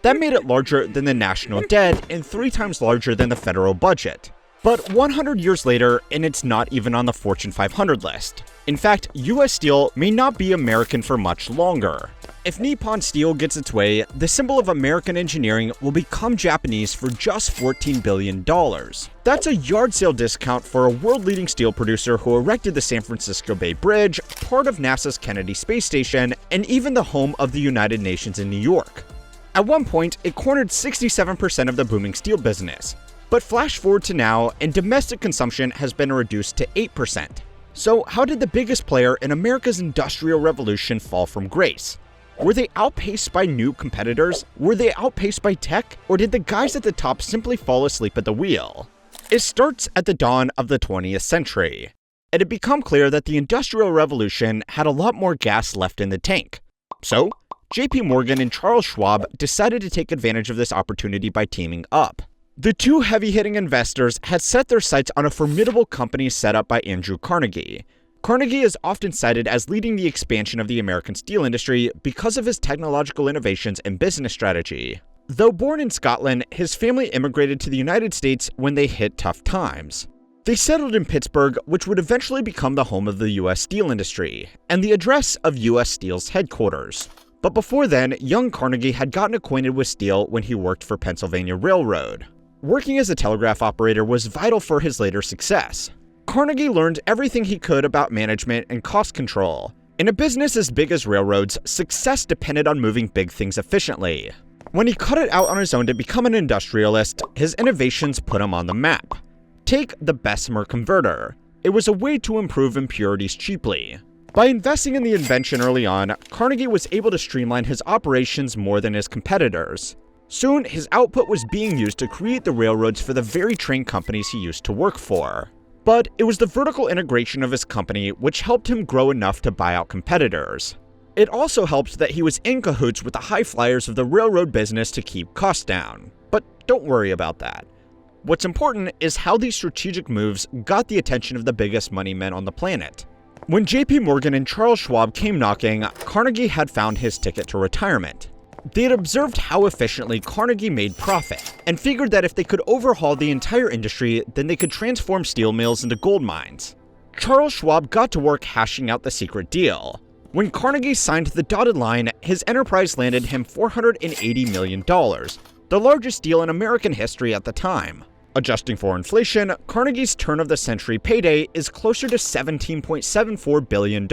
That made it larger than the national debt and 3 times larger than the federal budget. But 100 years later, and it's not even on the Fortune 500 list. In fact, US Steel may not be American for much longer. If Nippon Steel gets its way, the symbol of American engineering will become Japanese for just $14 billion. That's a yard sale discount for a world-leading steel producer who erected the San Francisco Bay Bridge, part of NASA's Kennedy Space Station, and even the home of the United Nations in New York. At one point, it cornered 67% of the booming steel business. But flash forward to now, and domestic consumption has been reduced to 8%. So how did the biggest player in America's industrial revolution fall from grace? Were they outpaced by new competitors? Were they outpaced by tech? Or did the guys at the top simply fall asleep at the wheel? It starts at the dawn of the 20th century. It had become clear that the Industrial Revolution had a lot more gas left in the tank. So, JP Morgan and Charles Schwab decided to take advantage of this opportunity by teaming up. The two heavy-hitting investors had set their sights on a formidable company set up by Andrew Carnegie. Carnegie is often cited as leading the expansion of the American steel industry because of his technological innovations and business strategy. Though born in Scotland, his family immigrated to the United States when they hit tough times. They settled in Pittsburgh, which would eventually become the home of the U.S. steel industry, and the address of U.S. Steel's headquarters. But before then, young Carnegie had gotten acquainted with steel when he worked for Pennsylvania Railroad. Working as a telegraph operator was vital for his later success. Carnegie learned everything he could about management and cost control. In a business as big as railroads, success depended on moving big things efficiently. When he cut it out on his own to become an industrialist, his innovations put him on the map. Take the Bessemer converter. It was a way to improve impurities cheaply. By investing in the invention early on, Carnegie was able to streamline his operations more than his competitors. Soon, his output was being used to create the railroads for the very train companies he used to work for. But it was the vertical integration of his company which helped him grow enough to buy out competitors. It also helped that he was in cahoots with the high flyers of the railroad business to keep costs down. But don't worry about that. What's important is how these strategic moves got the attention of the biggest money men on the planet. When JP Morgan and Charles Schwab came knocking, Carnegie had found his ticket to retirement. They had observed how efficiently Carnegie made profit, and figured that if they could overhaul the entire industry, then they could transform steel mills into gold mines. Charles Schwab got to work hashing out the secret deal. When Carnegie signed the dotted line, his enterprise landed him $480 million, the largest deal in American history at the time. Adjusting for inflation, Carnegie's turn-of-the-century payday is closer to $17.74 billion.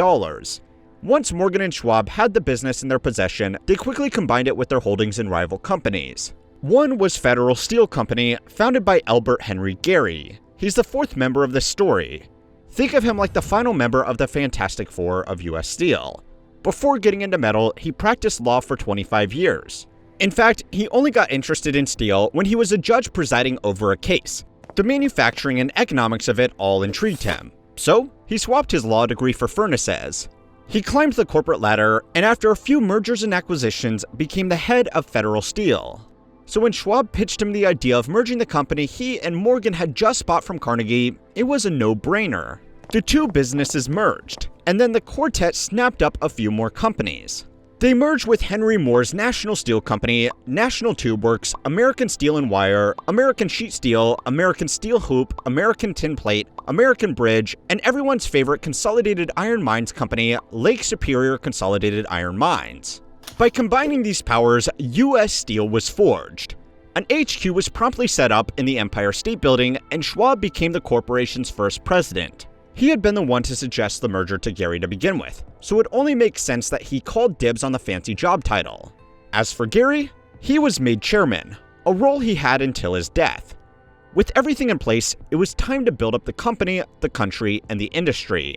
Once Morgan and Schwab had the business in their possession, they quickly combined it with their holdings in rival companies. One was Federal Steel Company, founded by Elbert Henry Gary. He's the fourth member of this story. Think of him like the final member of the Fantastic Four of U.S. Steel. Before getting into metal, he practiced law for 25 years. In fact, he only got interested in steel when he was a judge presiding over a case. The manufacturing and economics of it all intrigued him. So, he swapped his law degree for furnaces. He climbed the corporate ladder, and after a few mergers and acquisitions, became the head of Federal Steel. So when Schwab pitched him the idea of merging the company he and Morgan had just bought from Carnegie, it was a no-brainer. The two businesses merged, and then the quartet snapped up a few more companies. They merged with Henry Moore's National Steel Company, National Tube Works, American Steel and Wire, American Sheet Steel, American Steel Hoop, American Tin Plate, American Bridge, and everyone's favorite Consolidated Iron Mines company, Lake Superior Consolidated Iron Mines. By combining these powers, U.S. Steel was forged. An HQ was promptly set up in the Empire State Building, and Schwab became the corporation's first president. He had been the one to suggest the merger to Gary to begin with, so it only makes sense that he called dibs on the fancy job title. As for Gary, he was made chairman, a role he had until his death. With everything in place, it was time to build up the company, the country, and the industry.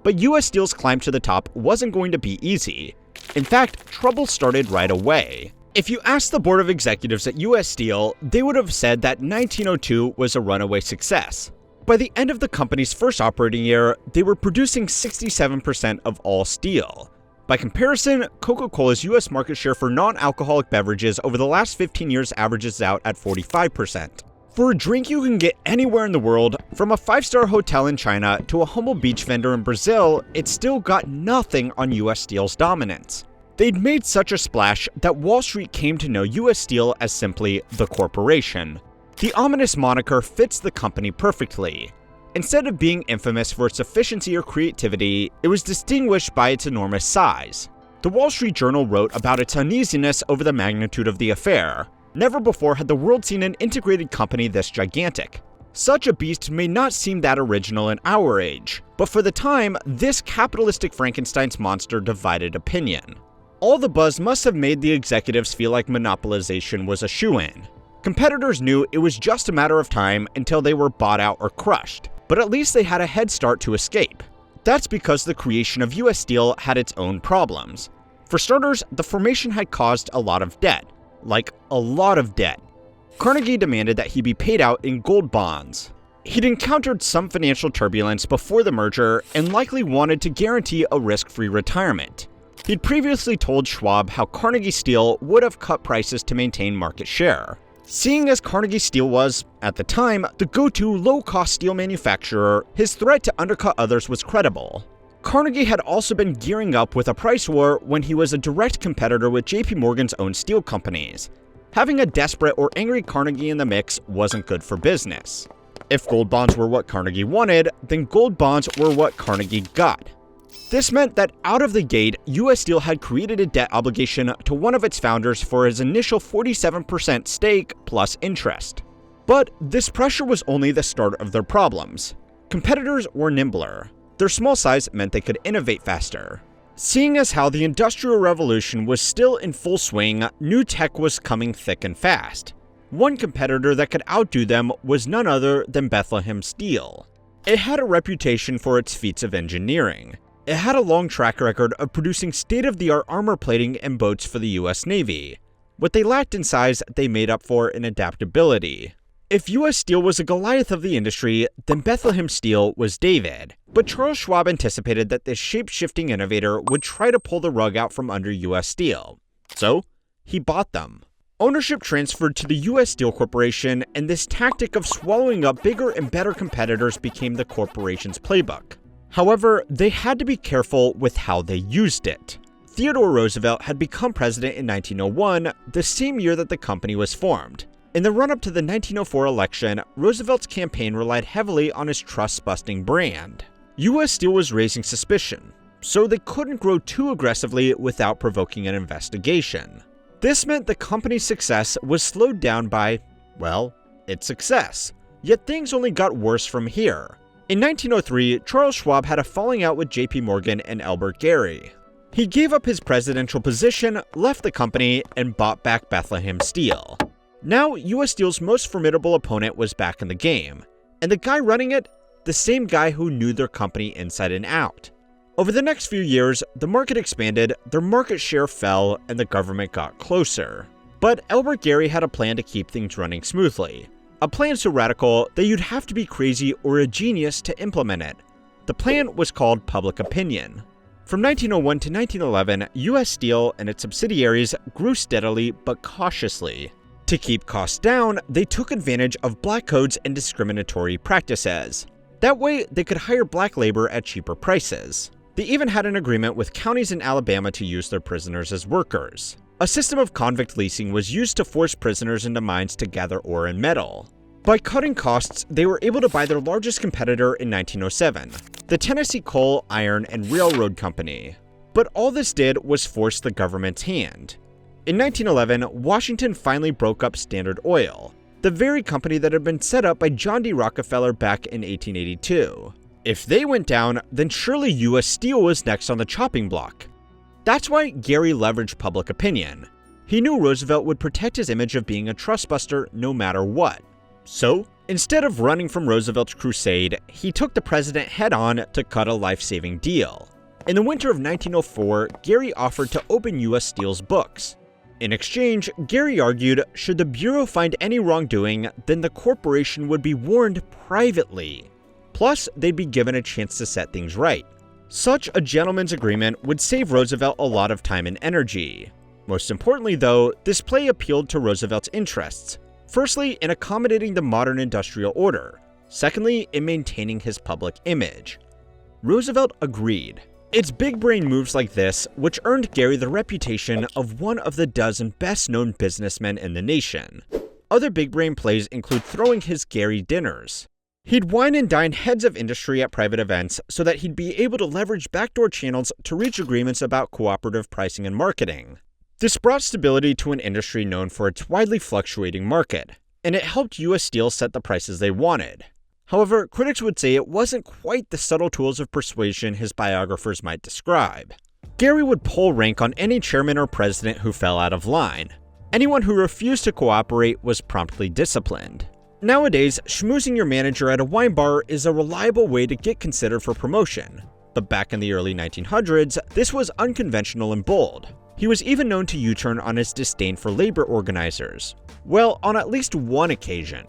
But U.S. Steel's climb to the top wasn't going to be easy. In fact, trouble started right away. If you asked the board of executives at U.S. Steel, they would have said that 1902 was a runaway success. By the end of the company's first operating year, they were producing 67% of all steel. By comparison, Coca-Cola's US market share for non-alcoholic beverages over the last 15 years averages out at 45%. For a drink you can get anywhere in the world, from a 5-star hotel in China to a humble beach vendor in Brazil, it still got nothing on US Steel's dominance. They'd made such a splash that Wall Street came to know US Steel as simply the corporation. The ominous moniker fits the company perfectly. Instead of being infamous for its efficiency or creativity, it was distinguished by its enormous size. The Wall Street Journal wrote about its uneasiness over the magnitude of the affair. Never before had the world seen an integrated company this gigantic. Such a beast may not seem that original in our age, but for the time, this capitalistic Frankenstein's monster divided opinion. All the buzz must have made the executives feel like monopolization was a shoo-in. Competitors knew it was just a matter of time until they were bought out or crushed, but at least they had a head start to escape. That's because the creation of US Steel had its own problems. For starters, the formation had caused a lot of debt. Like, a lot of debt. Carnegie demanded that he be paid out in gold bonds. He'd encountered some financial turbulence before the merger and likely wanted to guarantee a risk-free retirement. He'd previously told Schwab how Carnegie Steel would have cut prices to maintain market share. Seeing as Carnegie Steel was, at the time, the go-to low-cost steel manufacturer, his threat to undercut others was credible. Carnegie had also been gearing up with a price war when he was a direct competitor with JP Morgan's own steel companies. Having a desperate or angry Carnegie in the mix wasn't good for business. If gold bonds were what Carnegie wanted, then gold bonds were what Carnegie got. This meant that out of the gate, US Steel had created a debt obligation to one of its founders for his initial 47% stake plus interest. But this pressure was only the start of their problems. Competitors were nimbler. Their small size meant they could innovate faster. Seeing as how the Industrial Revolution was still in full swing, new tech was coming thick and fast. One competitor that could outdo them was none other than Bethlehem Steel. It had a reputation for its feats of engineering. It had a long track record of producing state-of-the-art armor plating and boats for the US Navy. What they lacked in size, they made up for in adaptability. If US Steel was a Goliath of the industry, then Bethlehem Steel was David. But Charles Schwab anticipated that this shape-shifting innovator would try to pull the rug out from under US Steel. So, he bought them. Ownership transferred to the US Steel Corporation, and this tactic of swallowing up bigger and better competitors became the corporation's playbook. However, they had to be careful with how they used it. Theodore Roosevelt had become president in 1901, the same year that the company was formed. In the run-up to the 1904 election, Roosevelt's campaign relied heavily on his trust-busting brand. US Steel was raising suspicion, so they couldn't grow too aggressively without provoking an investigation. This meant the company's success was slowed down by, well, its success. Yet things only got worse from here. In 1903, Charles Schwab had a falling out with JP Morgan and Albert Gary. He gave up his presidential position, left the company, and bought back Bethlehem Steel. Now, US Steel's most formidable opponent was back in the game, and the guy running it, the same guy who knew their company inside and out. Over the next few years, the market expanded, their market share fell, and the government got closer. But Albert Gary had a plan to keep things running smoothly. A plan so radical that you'd have to be crazy or a genius to implement it. The plan was called public opinion. From 1901 to 1911, US Steel and its subsidiaries grew steadily but cautiously. To keep costs down, they took advantage of black codes and discriminatory practices. That way, they could hire black labor at cheaper prices. They even had an agreement with counties in Alabama to use their prisoners as workers. A system of convict leasing was used to force prisoners into mines to gather ore and metal. By cutting costs, they were able to buy their largest competitor in 1907, the Tennessee Coal, Iron, and Railroad Company. But all this did was force the government's hand. In 1911, Washington finally broke up Standard Oil, the very company that had been set up by John D. Rockefeller back in 1882. If they went down, then surely US Steel was next on the chopping block. That's why Gary leveraged public opinion. He knew Roosevelt would protect his image of being a trustbuster no matter what. So, instead of running from Roosevelt's crusade, he took the president head-on to cut a life-saving deal. In the winter of 1904, Gary offered to open US Steel's books. In exchange, Gary argued, should the Bureau find any wrongdoing, then the corporation would be warned privately. Plus, they'd be given a chance to set things right. Such a gentleman's agreement would save Roosevelt a lot of time and energy. Most importantly, though, this play appealed to Roosevelt's interests. Firstly, in accommodating the modern industrial order. Secondly, in maintaining his public image. Roosevelt agreed. It's big brain moves like this which earned Gary the reputation of one of the dozen best-known businessmen in the nation. Other big brain plays include throwing his Gary dinners. He'd wine and dine heads of industry at private events so that he'd be able to leverage backdoor channels to reach agreements about cooperative pricing and marketing. This brought stability to an industry known for its widely fluctuating market, and it helped US Steel set the prices they wanted. However, critics would say it wasn't quite the subtle tools of persuasion his biographers might describe. Gary would pull rank on any chairman or president who fell out of line. Anyone who refused to cooperate was promptly disciplined. Nowadays, schmoozing your manager at a wine bar is a reliable way to get considered for promotion. But back in the early 1900s, this was unconventional and bold. He was even known to U-turn on his disdain for labor organizers. Well, on at least one occasion.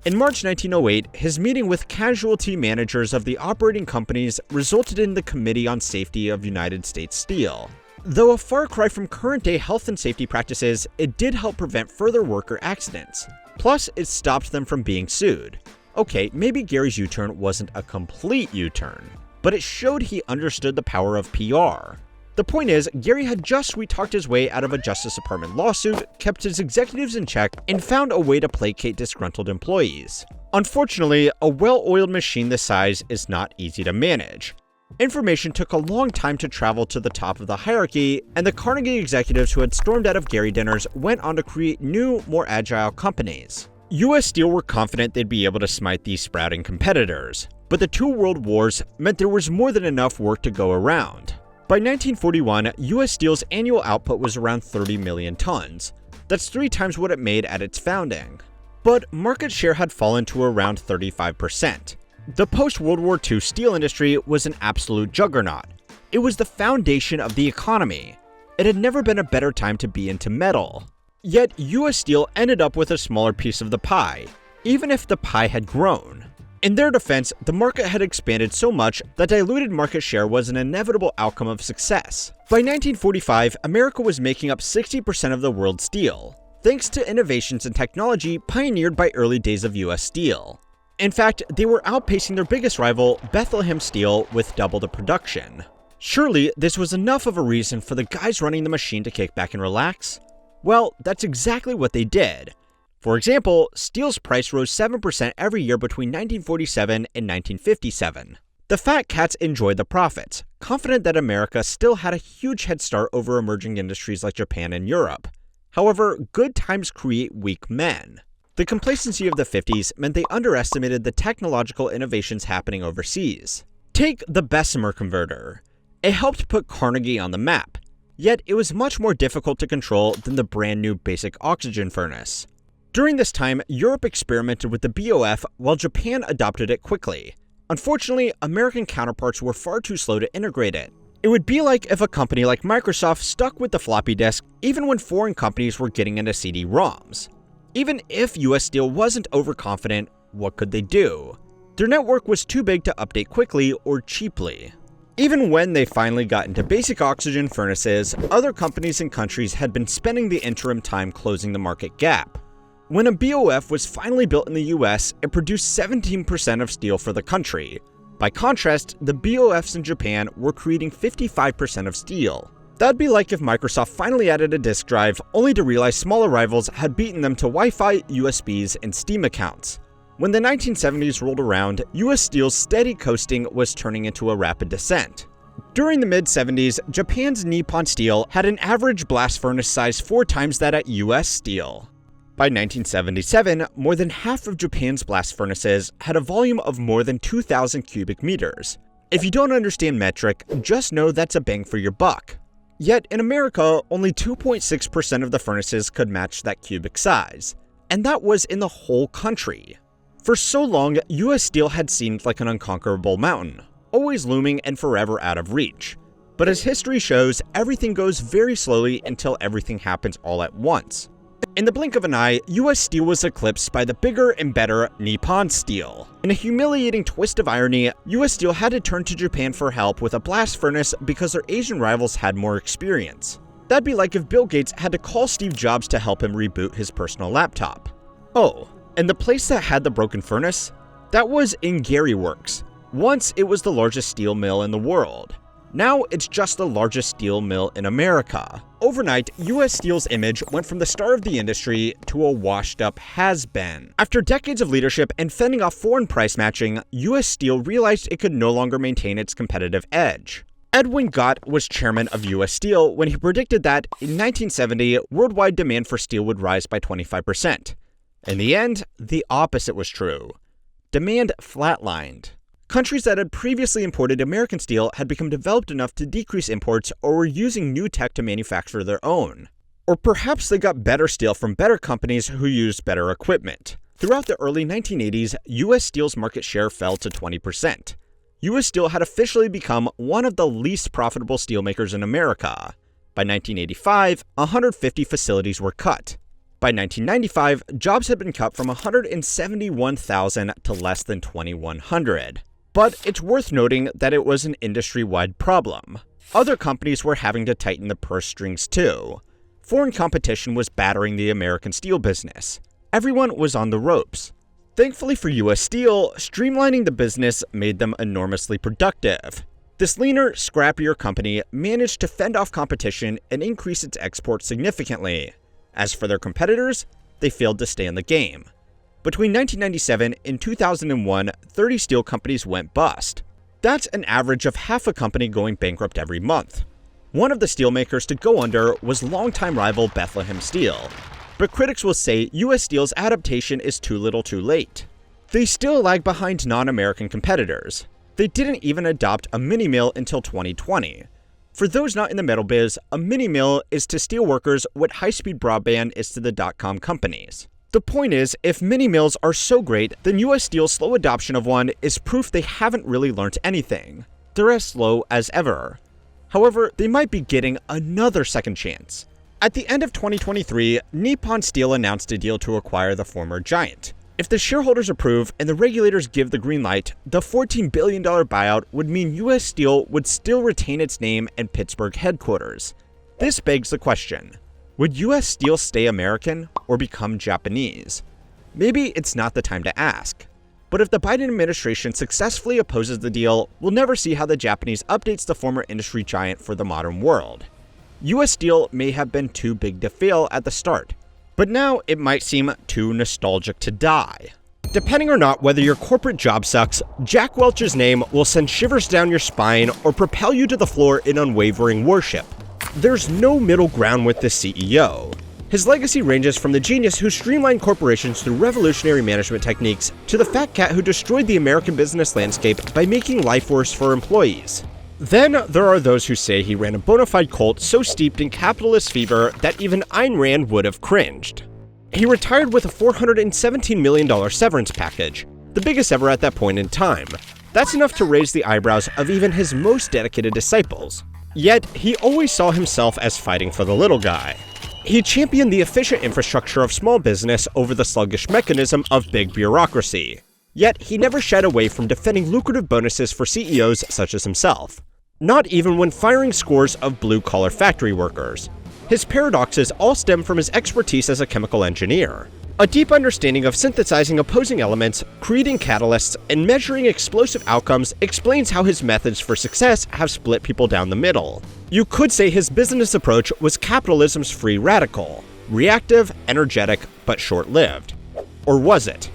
In March 1908, his meeting with casualty managers of the operating companies resulted in the Committee on Safety of United States Steel. Though a far cry from current-day health and safety practices, it did help prevent further worker accidents. Plus, it stopped them from being sued. Okay, maybe Gary's U-turn wasn't a complete U-turn, but it showed he understood the power of PR. The point is, Gary had just sweet-talked his way out of a Justice Department lawsuit, kept his executives in check, and found a way to placate disgruntled employees. Unfortunately, a well-oiled machine this size is not easy to manage. Information took a long time to travel to the top of the hierarchy, and the Carnegie executives who had stormed out of Gary dinners went on to create new, more agile companies. US Steel were confident they'd be able to smite these sprouting competitors, but the two world wars meant there was more than enough work to go around. By 1941, US Steel's annual output was around 30 million tons. That's 3 times what it made at its founding. But market share had fallen to around 35%. The post-World War II steel industry was an absolute juggernaut. It was the foundation of the economy. It had never been a better time to be into metal. Yet US Steel ended up with a smaller piece of the pie, even if the pie had grown. In their defense, the market had expanded so much that diluted market share was an inevitable outcome of success. By 1945, America was making up 60% of the world's steel, thanks to innovations in technology pioneered by early days of US Steel. In fact, they were outpacing their biggest rival, Bethlehem Steel, with double the production. Surely, this was enough of a reason for the guys running the machine to kick back and relax? Well, that's exactly what they did. For example, steel's price rose 7% every year between 1947 and 1957. The fat cats enjoyed the profits, confident that America still had a huge head start over emerging industries like Japan and Europe. However, good times create weak men. The complacency of the 50s meant they underestimated the technological innovations happening overseas. Take the Bessemer converter. It helped put Carnegie on the map, yet it was much more difficult to control than the brand new basic oxygen furnace. During this time, Europe experimented with the BOF while Japan adopted it quickly. Unfortunately, American counterparts were far too slow to integrate it. It would be like if a company like Microsoft stuck with the floppy disk even when foreign companies were getting into CD-ROMs. Even if US Steel wasn't overconfident, what could they do? Their network was too big to update quickly or cheaply. Even when they finally got into basic oxygen furnaces, other companies and countries had been spending the interim time closing the market gap. When a BOF was finally built in the US, it produced 17% of steel for the country. By contrast, the BOFs in Japan were creating 55% of steel. That'd be like if Microsoft finally added a disk drive, only to realize smaller rivals had beaten them to Wi-Fi, USBs, and Steam accounts. When the 1970s rolled around, US Steel's steady coasting was turning into a rapid descent. During the mid-70s, Japan's Nippon Steel had an average blast furnace size 4 times that at US Steel. By 1977, more than half of Japan's blast furnaces had a volume of more than 2,000 cubic meters. If you don't understand metric, just know that's a bang for your buck. Yet in America, only 2.6% of the furnaces could match that cubic size, and that was in the whole country. For so long, US Steel had seemed like an unconquerable mountain, always looming and forever out of reach. But as history shows, everything goes very slowly until everything happens all at once. In the blink of an eye, US Steel was eclipsed by the bigger and better Nippon Steel. In a humiliating twist of irony, US Steel had to turn to Japan for help with a blast furnace because their Asian rivals had more experience. That'd be like if Bill Gates had to call Steve Jobs to help him reboot his personal laptop. Oh, and the place that had the broken furnace? That was in Gary Works. Once it was the largest steel mill in the world. Now it's just the largest steel mill in America. Overnight, US Steel's image went from the star of the industry to a washed-up has-been. After decades of leadership and fending off foreign price matching, US Steel realized it could no longer maintain its competitive edge. Edwin Gott was chairman of US Steel when he predicted that, in 1970, worldwide demand for steel would rise by 25%. In the end, the opposite was true. Demand flatlined. Countries that had previously imported American steel had become developed enough to decrease imports or were using new tech to manufacture their own. Or perhaps they got better steel from better companies who used better equipment. Throughout the early 1980s, US Steel's market share fell to 20%. US Steel had officially become one of the least profitable steelmakers in America. By 1985, 150 facilities were cut. By 1995, jobs had been cut from 171,000 to less than 2,100. But it's worth noting that it was an industry-wide problem. Other companies were having to tighten the purse strings too. Foreign competition was battering the American steel business. Everyone was on the ropes. Thankfully for US Steel, streamlining the business made them enormously productive. This leaner, scrappier company managed to fend off competition and increase its exports significantly. As for their competitors, they failed to stay in the game. Between 1997 and 2001, 30 steel companies went bust. That's an average of half a company going bankrupt every month. One of the steelmakers to go under was longtime rival Bethlehem Steel. But critics will say U.S. Steel's adaptation is too little too late. They still lag behind non-American competitors. They didn't even adopt a mini-mill until 2020. For those not in the metal biz, a mini-mill is to steel workers what high-speed broadband is to the dot-com companies. The point is, if mini-mills are so great, then U.S. Steel's slow adoption of one is proof they haven't really learned anything. They're as slow as ever. However, they might be getting another second chance. At the end of 2023, Nippon Steel announced a deal to acquire the former giant. If the shareholders approve and the regulators give the green light, the $14 billion buyout would mean U.S. Steel would still retain its name and Pittsburgh headquarters. This begs the question, would U.S. Steel stay American or become Japanese? Maybe it's not the time to ask. But if the Biden administration successfully opposes the deal, we'll never see how the Japanese updates the former industry giant for the modern world. U.S. Steel may have been too big to fail at the start, but now it might seem too nostalgic to die. Depending or not whether your corporate job sucks, Jack Welch's name will send shivers down your spine or propel you to the floor in unwavering worship. There's no middle ground with this CEO. His legacy ranges from the genius who streamlined corporations through revolutionary management techniques to the fat cat who destroyed the American business landscape by making life worse for employees. Then there are those who say he ran a bona fide cult so steeped in capitalist fever that even Ayn Rand would have cringed. He retired with a $417 million severance package, the biggest ever at that point in time. That's enough to raise the eyebrows of even his most dedicated disciples. Yet, he always saw himself as fighting for the little guy. He championed the efficient infrastructure of small business over the sluggish mechanism of big bureaucracy. Yet, he never shied away from defending lucrative bonuses for CEOs such as himself. Not even when firing scores of blue-collar factory workers. His paradoxes all stem from his expertise as a chemical engineer. A deep understanding of synthesizing opposing elements, creating catalysts, and measuring explosive outcomes explains how his methods for success have split people down the middle. You could say his business approach was capitalism's free radical. Reactive, energetic, but short-lived. Or was it?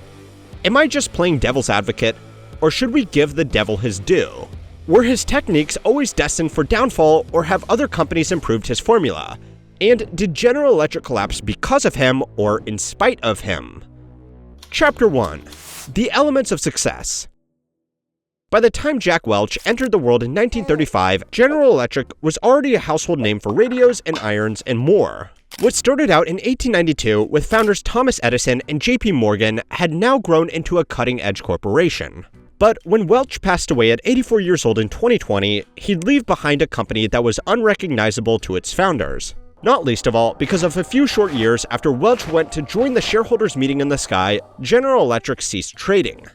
Am I just playing devil's advocate? Or should we give the devil his due? Were his techniques always destined for downfall, or have other companies improved his formula? And did General Electric collapse because of him or in spite of him? Chapter 1. The Elements of Success. By the time Jack Welch entered the world in 1935, General Electric was already a household name for radios and irons and more. What started out in 1892 with founders Thomas Edison and J.P. Morgan had now grown into a cutting-edge corporation. But when Welch passed away at 84 years old in 2020, he'd leave behind a company that was unrecognizable to its founders. Not least of all because of a few short years after Welch went to join the shareholders meeting in the sky, General Electric ceased trading.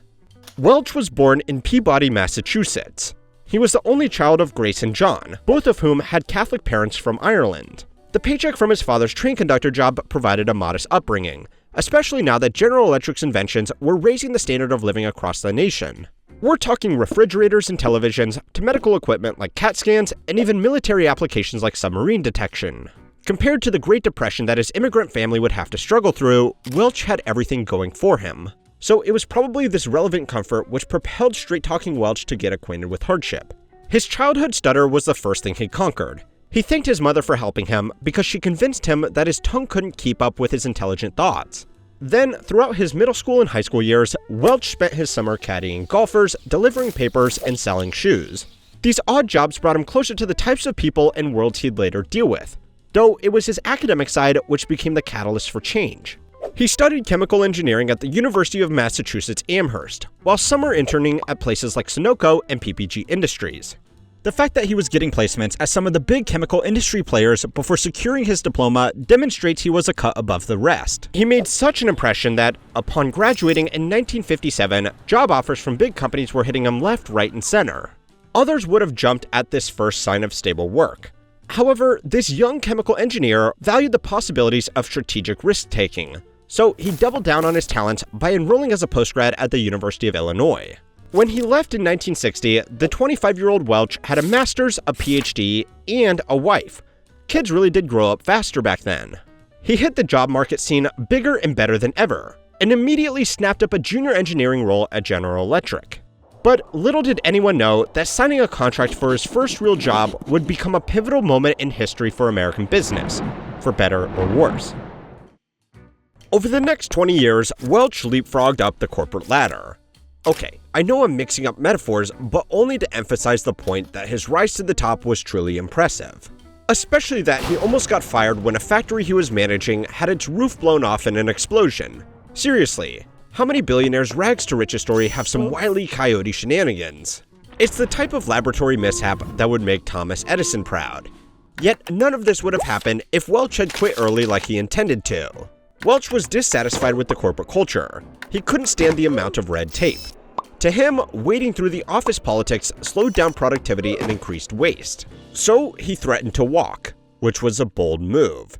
Welch was born in Peabody, Massachusetts. He was the only child of Grace and John, both of whom had Catholic parents from Ireland. The paycheck from his father's train conductor job provided a modest upbringing, especially now that General Electric's inventions were raising the standard of living across the nation. We're talking refrigerators and televisions, to medical equipment like CAT scans, and even military applications like submarine detection. Compared to the Great Depression that his immigrant family would have to struggle through, Welch had everything going for him. So it was probably this relevant comfort which propelled straight-talking Welch to get acquainted with hardship. His childhood stutter was the first thing he conquered. He thanked his mother for helping him because she convinced him that his tongue couldn't keep up with his intelligent thoughts. Then, throughout his middle school and high school years, Welch spent his summer caddying golfers, delivering papers, and selling shoes. These odd jobs brought him closer to the types of people and worlds he'd later deal with, though it was his academic side which became the catalyst for change. He studied chemical engineering at the University of Massachusetts Amherst, while summer interning at places like Sunoco and PPG Industries. The fact that he was getting placements at some of the big chemical industry players before securing his diploma demonstrates he was a cut above the rest. He made such an impression that, upon graduating in 1957, job offers from big companies were hitting him left, right, and center. Others would have jumped at this first sign of stable work. However, this young chemical engineer valued the possibilities of strategic risk-taking, so he doubled down on his talents by enrolling as a postgrad at the University of Illinois. When he left in 1960, the 25-year-old Welch had a master's, a PhD, and a wife. Kids really did grow up faster back then. He hit the job market scene bigger and better than ever, and immediately snapped up a junior engineering role at General Electric. But little did anyone know that signing a contract for his first real job would become a pivotal moment in history for American business, for better or worse. Over the next 20 years, Welch leapfrogged up the corporate ladder. Okay, I know I'm mixing up metaphors, but only to emphasize the point that his rise to the top was truly impressive. Especially that he almost got fired when a factory he was managing had its roof blown off in an explosion. Seriously, how many billionaires' rags to riches story have some wily coyote shenanigans? It's the type of laboratory mishap that would make Thomas Edison proud. Yet none of this would have happened if Welch had quit early like he intended to. Welch was dissatisfied with the corporate culture. He couldn't stand the amount of red tape. To him, wading through the office politics slowed down productivity and increased waste. So he threatened to walk, which was a bold move.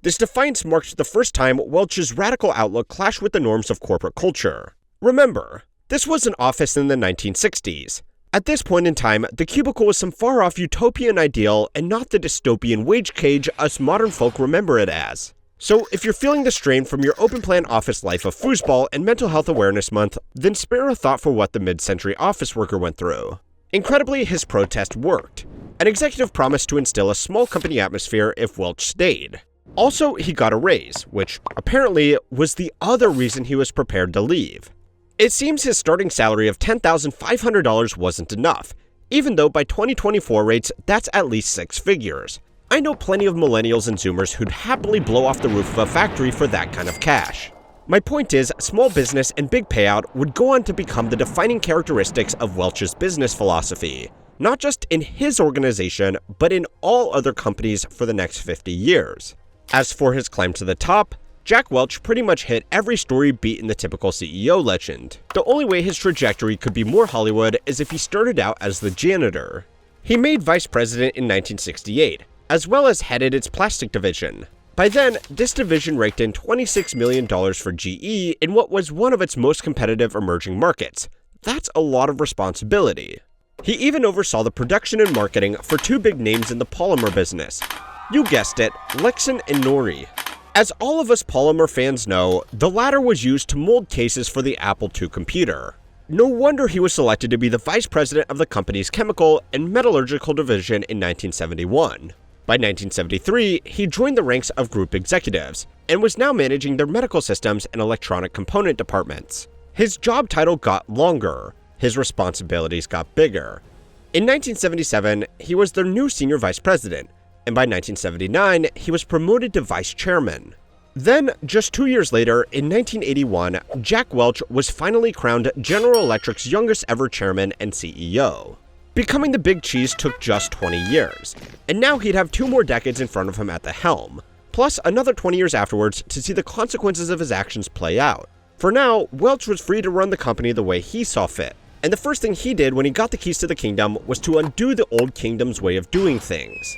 This defiance marked the first time Welch's radical outlook clashed with the norms of corporate culture. Remember, this was an office in the 1960s. At this point in time, the cubicle was some far-off utopian ideal and not the dystopian wage cage us modern folk remember it as. So if you're feeling the strain from your open-plan office life of foosball and Mental Health Awareness Month, then spare a thought for what the mid-century office worker went through. Incredibly, his protest worked. An executive promised to instill a small company atmosphere if Welch stayed. Also, he got a raise, which apparently was the other reason he was prepared to leave. It seems his starting salary of $10,500 wasn't enough, even though by 2024 rates, that's at least 6 figures. I know plenty of millennials and zoomers who'd happily blow off the roof of a factory for that kind of cash. My point is, small business and big payout would go on to become the defining characteristics of Welch's business philosophy, not just in his organization, but in all other companies for the next 50 years. As for his climb to the top, Jack Welch pretty much hit every story beat in the typical CEO legend. The only way his trajectory could be more Hollywood is if he started out as the janitor. He made vice president in 1968, as well as headed its plastic division. By then, this division raked in $26 million for GE in what was one of its most competitive emerging markets. That's a lot of responsibility. He even oversaw the production and marketing for 2 big names in the polymer business. You guessed it, Lexan and Nori. As all of us polymer fans know, the latter was used to mold cases for the Apple II computer. No wonder he was selected to be the vice president of the company's chemical and metallurgical division in 1971. By 1973, he joined the ranks of group executives, and was now managing their medical systems and electronic component departments. His job title got longer, his responsibilities got bigger. In 1977, he was their new senior vice president, and by 1979, he was promoted to vice chairman. Then, just 2 years later, in 1981, Jack Welch was finally crowned General Electric's youngest ever chairman and CEO. Becoming the big cheese took just 20 years, and now he'd have 2 more decades in front of him at the helm, plus another 20 years afterwards to see the consequences of his actions play out. For now, Welch was free to run the company the way he saw fit, and the first thing he did when he got the keys to the kingdom was to undo the old kingdom's way of doing things.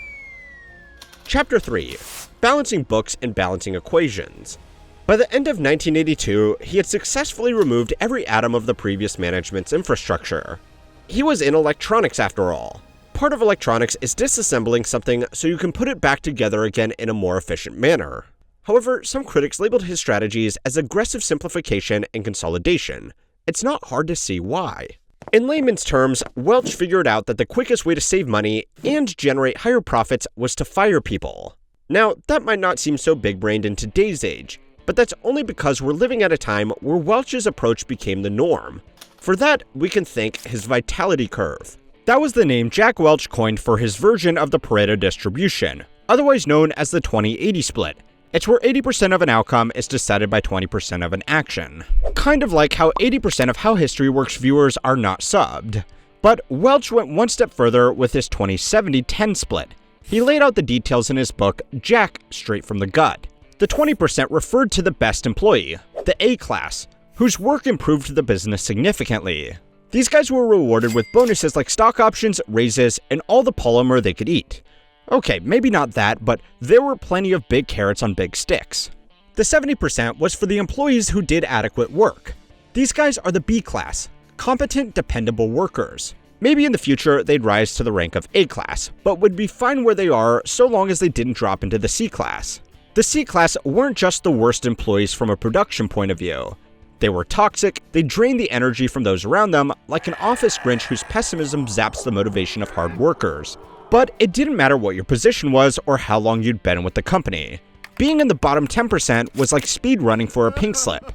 Chapter 3. Balancing books and balancing equations. By the end of 1982, he had successfully removed every atom of the previous management's infrastructure. He was in electronics after all. Part of electronics is disassembling something so you can put it back together again in a more efficient manner. However, some critics labeled his strategies as aggressive simplification and consolidation. It's not hard to see why. In layman's terms, Welch figured out that the quickest way to save money and generate higher profits was to fire people. Now, that might not seem so big-brained in today's age, but that's only because we're living at a time where Welch's approach became the norm. For that, we can thank his vitality curve. That was the name Jack Welch coined for his version of the Pareto distribution, otherwise known as the 20-80 split. It's where 80% of an outcome is decided by 20% of an action. Kind of like how 80% of How History Works viewers are not subbed. But Welch went one step further with his 20-70-10 split. He laid out the details in his book, Jack, Straight from the Gut. The 20% referred to the best employee, the A class, whose work improved the business significantly. These guys were rewarded with bonuses like stock options, raises, and all the polymer they could eat. Okay, maybe not that, but there were plenty of big carrots on big sticks. The 70% was for the employees who did adequate work. These guys are the B class, competent, dependable workers. Maybe in the future they'd rise to the rank of A class, but would be fine where they are so long as they didn't drop into the C class. The C class weren't just the worst employees from a production point of view. They were toxic, they drained the energy from those around them, like an office Grinch whose pessimism zaps the motivation of hard workers. But it didn't matter what your position was or how long you'd been with the company. Being in the bottom 10% was like speed running for a pink slip.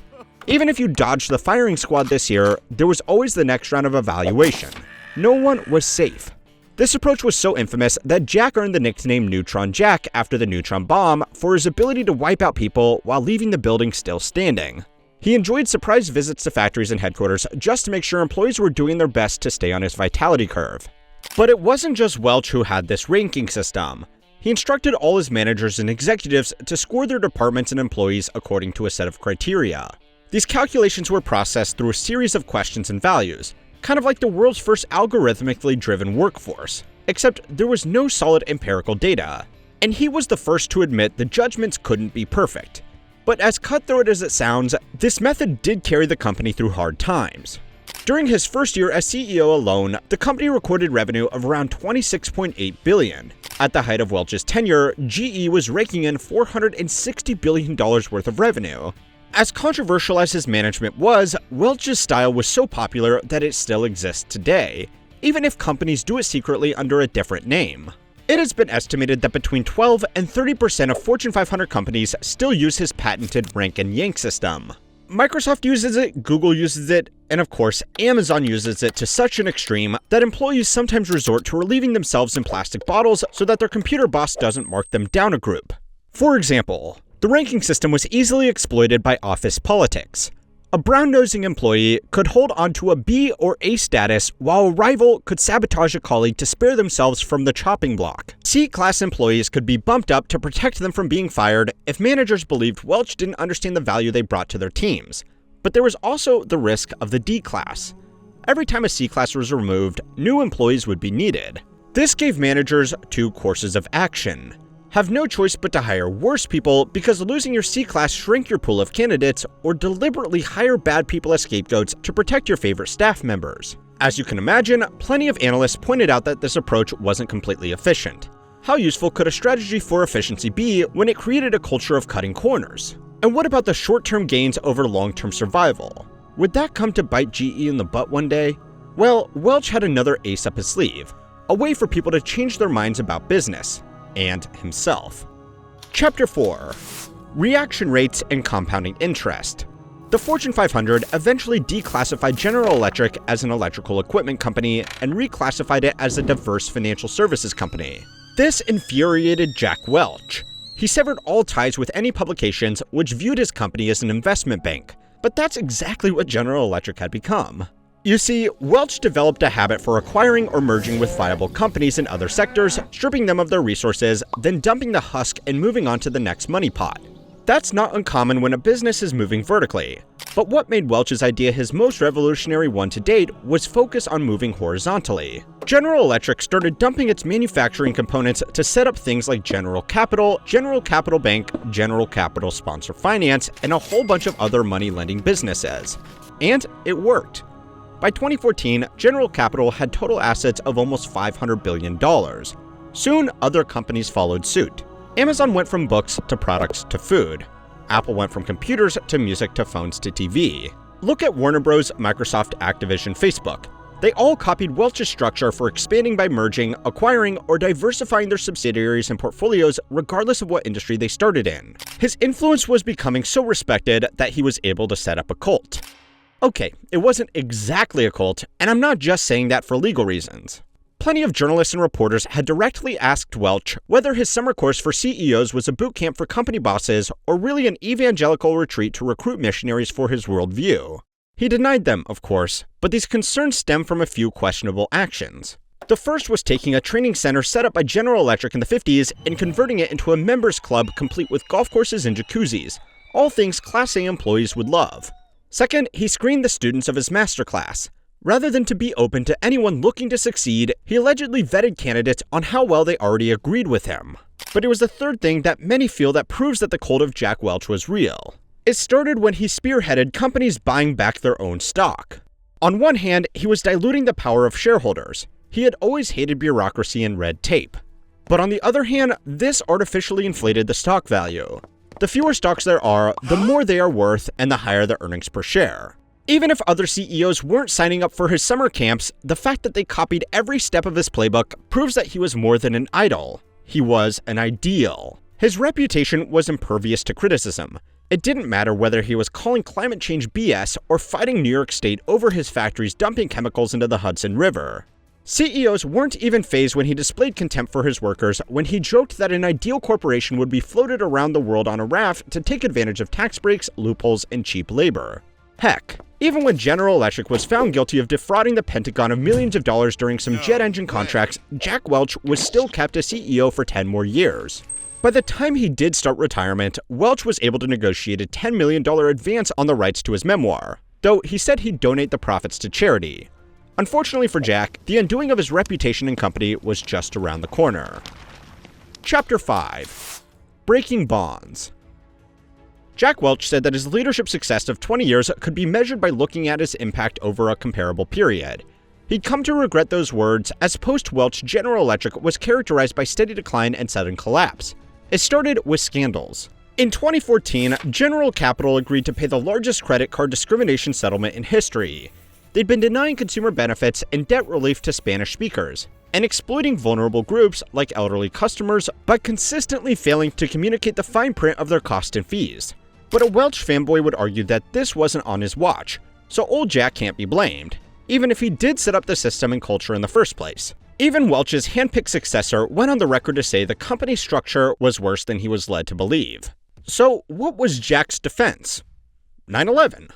Even if you dodged the firing squad this year, there was always the next round of evaluation. No one was safe. This approach was so infamous that Jack earned the nickname Neutron Jack after the neutron bomb for his ability to wipe out people while leaving the building still standing. He enjoyed surprise visits to factories and headquarters just to make sure employees were doing their best to stay on his vitality curve. But it wasn't just Welch who had this ranking system. He instructed all his managers and executives to score their departments and employees according to a set of criteria. These calculations were processed through a series of questions and values, kind of like the world's first algorithmically driven workforce, except there was no solid empirical data. And he was the first to admit the judgments couldn't be perfect. But as cutthroat as it sounds, this method did carry the company through hard times. During his first year as CEO alone, the company recorded revenue of around $26.8 billion. At the height of Welch's tenure, GE was raking in $460 billion worth of revenue. As controversial as his management was, Welch's style was so popular that it still exists today, even if companies do it secretly under a different name. It has been estimated that between 12 and 30% of Fortune 500 companies still use his patented rank and yank system. Microsoft uses it, Google uses it, and of course, Amazon uses it to such an extreme that employees sometimes resort to relieving themselves in plastic bottles so that their computer boss doesn't mark them down a group. For example, the ranking system was easily exploited by office politics. A brown-nosing employee could hold onto a B or A status while a rival could sabotage a colleague to spare themselves from the chopping block. C-class employees could be bumped up to protect them from being fired if managers believed Welch didn't understand the value they brought to their teams. But there was also the risk of the D-class. Every time a C-class was removed, new employees would be needed. This gave managers two courses of action. Have no choice but to hire worse people because losing your C-class shrink your pool of candidates, or deliberately hire bad people as scapegoats to protect your favorite staff members. As you can imagine, plenty of analysts pointed out that this approach wasn't completely efficient. How useful could a strategy for efficiency be when it created a culture of cutting corners? And what about the short-term gains over long-term survival? Would that come to bite GE in the butt one day? Well, Welch had another ace up his sleeve, a way for people to change their minds about business. And himself. Chapter 4. Reaction Rates and Compounding Interest. The Fortune 500 eventually declassified General Electric as an electrical equipment company and reclassified it as a diverse financial services company. This infuriated Jack Welch. He severed all ties with any publications which viewed his company as an investment bank, but that's exactly what General Electric had become. You see, Welch developed a habit for acquiring or merging with viable companies in other sectors, stripping them of their resources, then dumping the husk and moving on to the next money pot. That's not uncommon when a business is moving vertically. But what made Welch's idea his most revolutionary one to date was focus on moving horizontally. General Electric started dumping its manufacturing components to set up things like General Capital Bank, General Capital Sponsor Finance, and a whole bunch of other money-lending businesses. And it worked. By 2014, General Capital had total assets of almost $500 billion. Soon, other companies followed suit. Amazon went from books to products to food. Apple went from computers to music to phones to TV. Look at Warner Bros., Microsoft, Activision, Facebook. They all copied Welch's structure for expanding by merging, acquiring, or diversifying their subsidiaries and portfolios regardless of what industry they started in. His influence was becoming so respected that he was able to set up a cult. Okay, it wasn't exactly a cult, and I'm not just saying that for legal reasons. Plenty of journalists and reporters had directly asked Welch whether his summer course for CEOs was a boot camp for company bosses or really an evangelical retreat to recruit missionaries for his worldview. He denied them, of course, but these concerns stem from a few questionable actions. The first was taking a training center set up by General Electric in the 50s and converting it into a members club complete with golf courses and jacuzzis, all things Class A employees would love. Second, he screened the students of his masterclass. Rather than to be open to anyone looking to succeed, he allegedly vetted candidates on how well they already agreed with him. But it was the third thing that many feel that proves that the cult of Jack Welch was real. It started when he spearheaded companies buying back their own stock. On one hand, he was diluting the power of shareholders. He had always hated bureaucracy and red tape. But on the other hand, this artificially inflated the stock value. The fewer stocks there are, the more they are worth and the higher the earnings per share. Even if other CEOs weren't signing up for his summer camps, the fact that they copied every step of his playbook proves that he was more than an idol. He was an ideal. His reputation was impervious to criticism. It didn't matter whether he was calling climate change BS or fighting New York State over his factories dumping chemicals into the Hudson River. CEOs weren't even fazed when he displayed contempt for his workers when he joked that an ideal corporation would be floated around the world on a raft to take advantage of tax breaks, loopholes, and cheap labor. Heck, even when General Electric was found guilty of defrauding the Pentagon of millions of dollars during some jet engine contracts, Jack Welch was still kept as CEO for 10 more years. By the time he did start retirement, Welch was able to negotiate a $10 million advance on the rights to his memoir, though he said he'd donate the profits to charity. Unfortunately for Jack, the undoing of his reputation and company was just around the corner. Chapter 5. Breaking Bonds. Jack Welch said that his leadership success of 20 years could be measured by looking at his impact over a comparable period. He'd come to regret those words, as post-Welch General Electric was characterized by steady decline and sudden collapse. It started with scandals. In 2014, General Capital agreed to pay the largest credit card discrimination settlement in history. They'd been denying consumer benefits and debt relief to Spanish speakers, and exploiting vulnerable groups like elderly customers, but consistently failing to communicate the fine print of their costs and fees. But a Welch fanboy would argue that this wasn't on his watch, so old Jack can't be blamed, even if he did set up the system and culture in the first place. Even Welch's handpicked successor went on the record to say the company's structure was worse than he was led to believe. So what was Jack's defense? 9/11.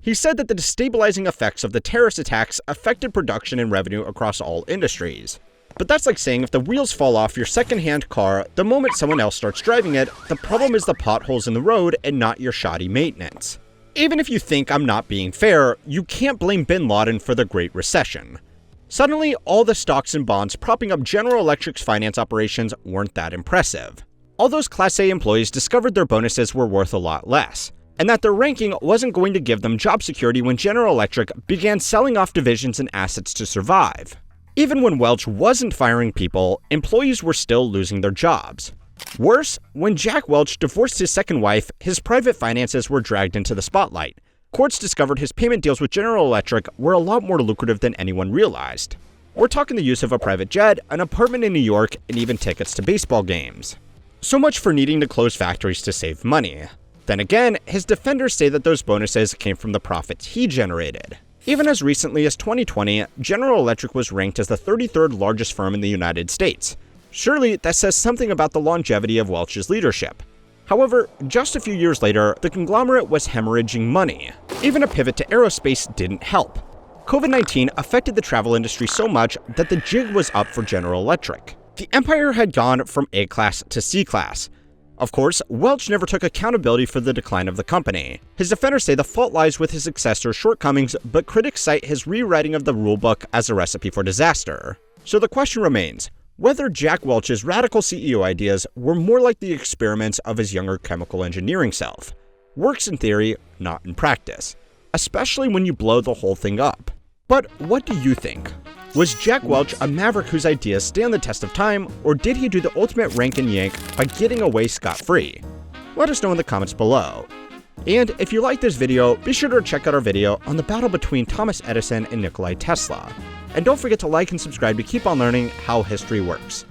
He said that the destabilizing effects of the terrorist attacks affected production and revenue across all industries. But that's like saying if the wheels fall off your second-hand car the moment someone else starts driving it, the problem is the potholes in the road and not your shoddy maintenance. Even if you think I'm not being fair, you can't blame Bin Laden for the Great Recession. Suddenly, all the stocks and bonds propping up General Electric's finance operations weren't that impressive. All those Class A employees discovered their bonuses were worth a lot less, and that their ranking wasn't going to give them job security when General Electric began selling off divisions and assets to survive. Even when Welch wasn't firing people, employees were still losing their jobs. Worse, when Jack Welch divorced his second wife, his private finances were dragged into the spotlight. Courts discovered his payment deals with General Electric were a lot more lucrative than anyone realized. We're talking the use of a private jet, an apartment in New York, and even tickets to baseball games. So much for needing to close factories to save money. Then again, his defenders say that those bonuses came from the profits he generated. Even as recently as 2020, General Electric was ranked as the 33rd largest firm in the United States. Surely that says something about the longevity of Welch's leadership. However, just a few years later, the conglomerate was hemorrhaging money. Even a pivot to aerospace didn't help. COVID-19 affected the travel industry so much that the jig was up for General Electric. The empire had gone from A-class to C-class. Of course, Welch never took accountability for the decline of the company. His defenders say the fault lies with his successor's shortcomings, but critics cite his rewriting of the rulebook as a recipe for disaster. So the question remains, whether Jack Welch's radical CEO ideas were more like the experiments of his younger chemical engineering self. Works in theory, not in practice. Especially when you blow the whole thing up. But what do you think? Was Jack Welch a maverick whose ideas stand the test of time, or did he do the ultimate rank and yank by getting away scot-free? Let us know in the comments below. And if you like this video, be sure to check out our video on the battle between Thomas Edison and Nikola Tesla. And don't forget to like and subscribe to keep on learning how history works.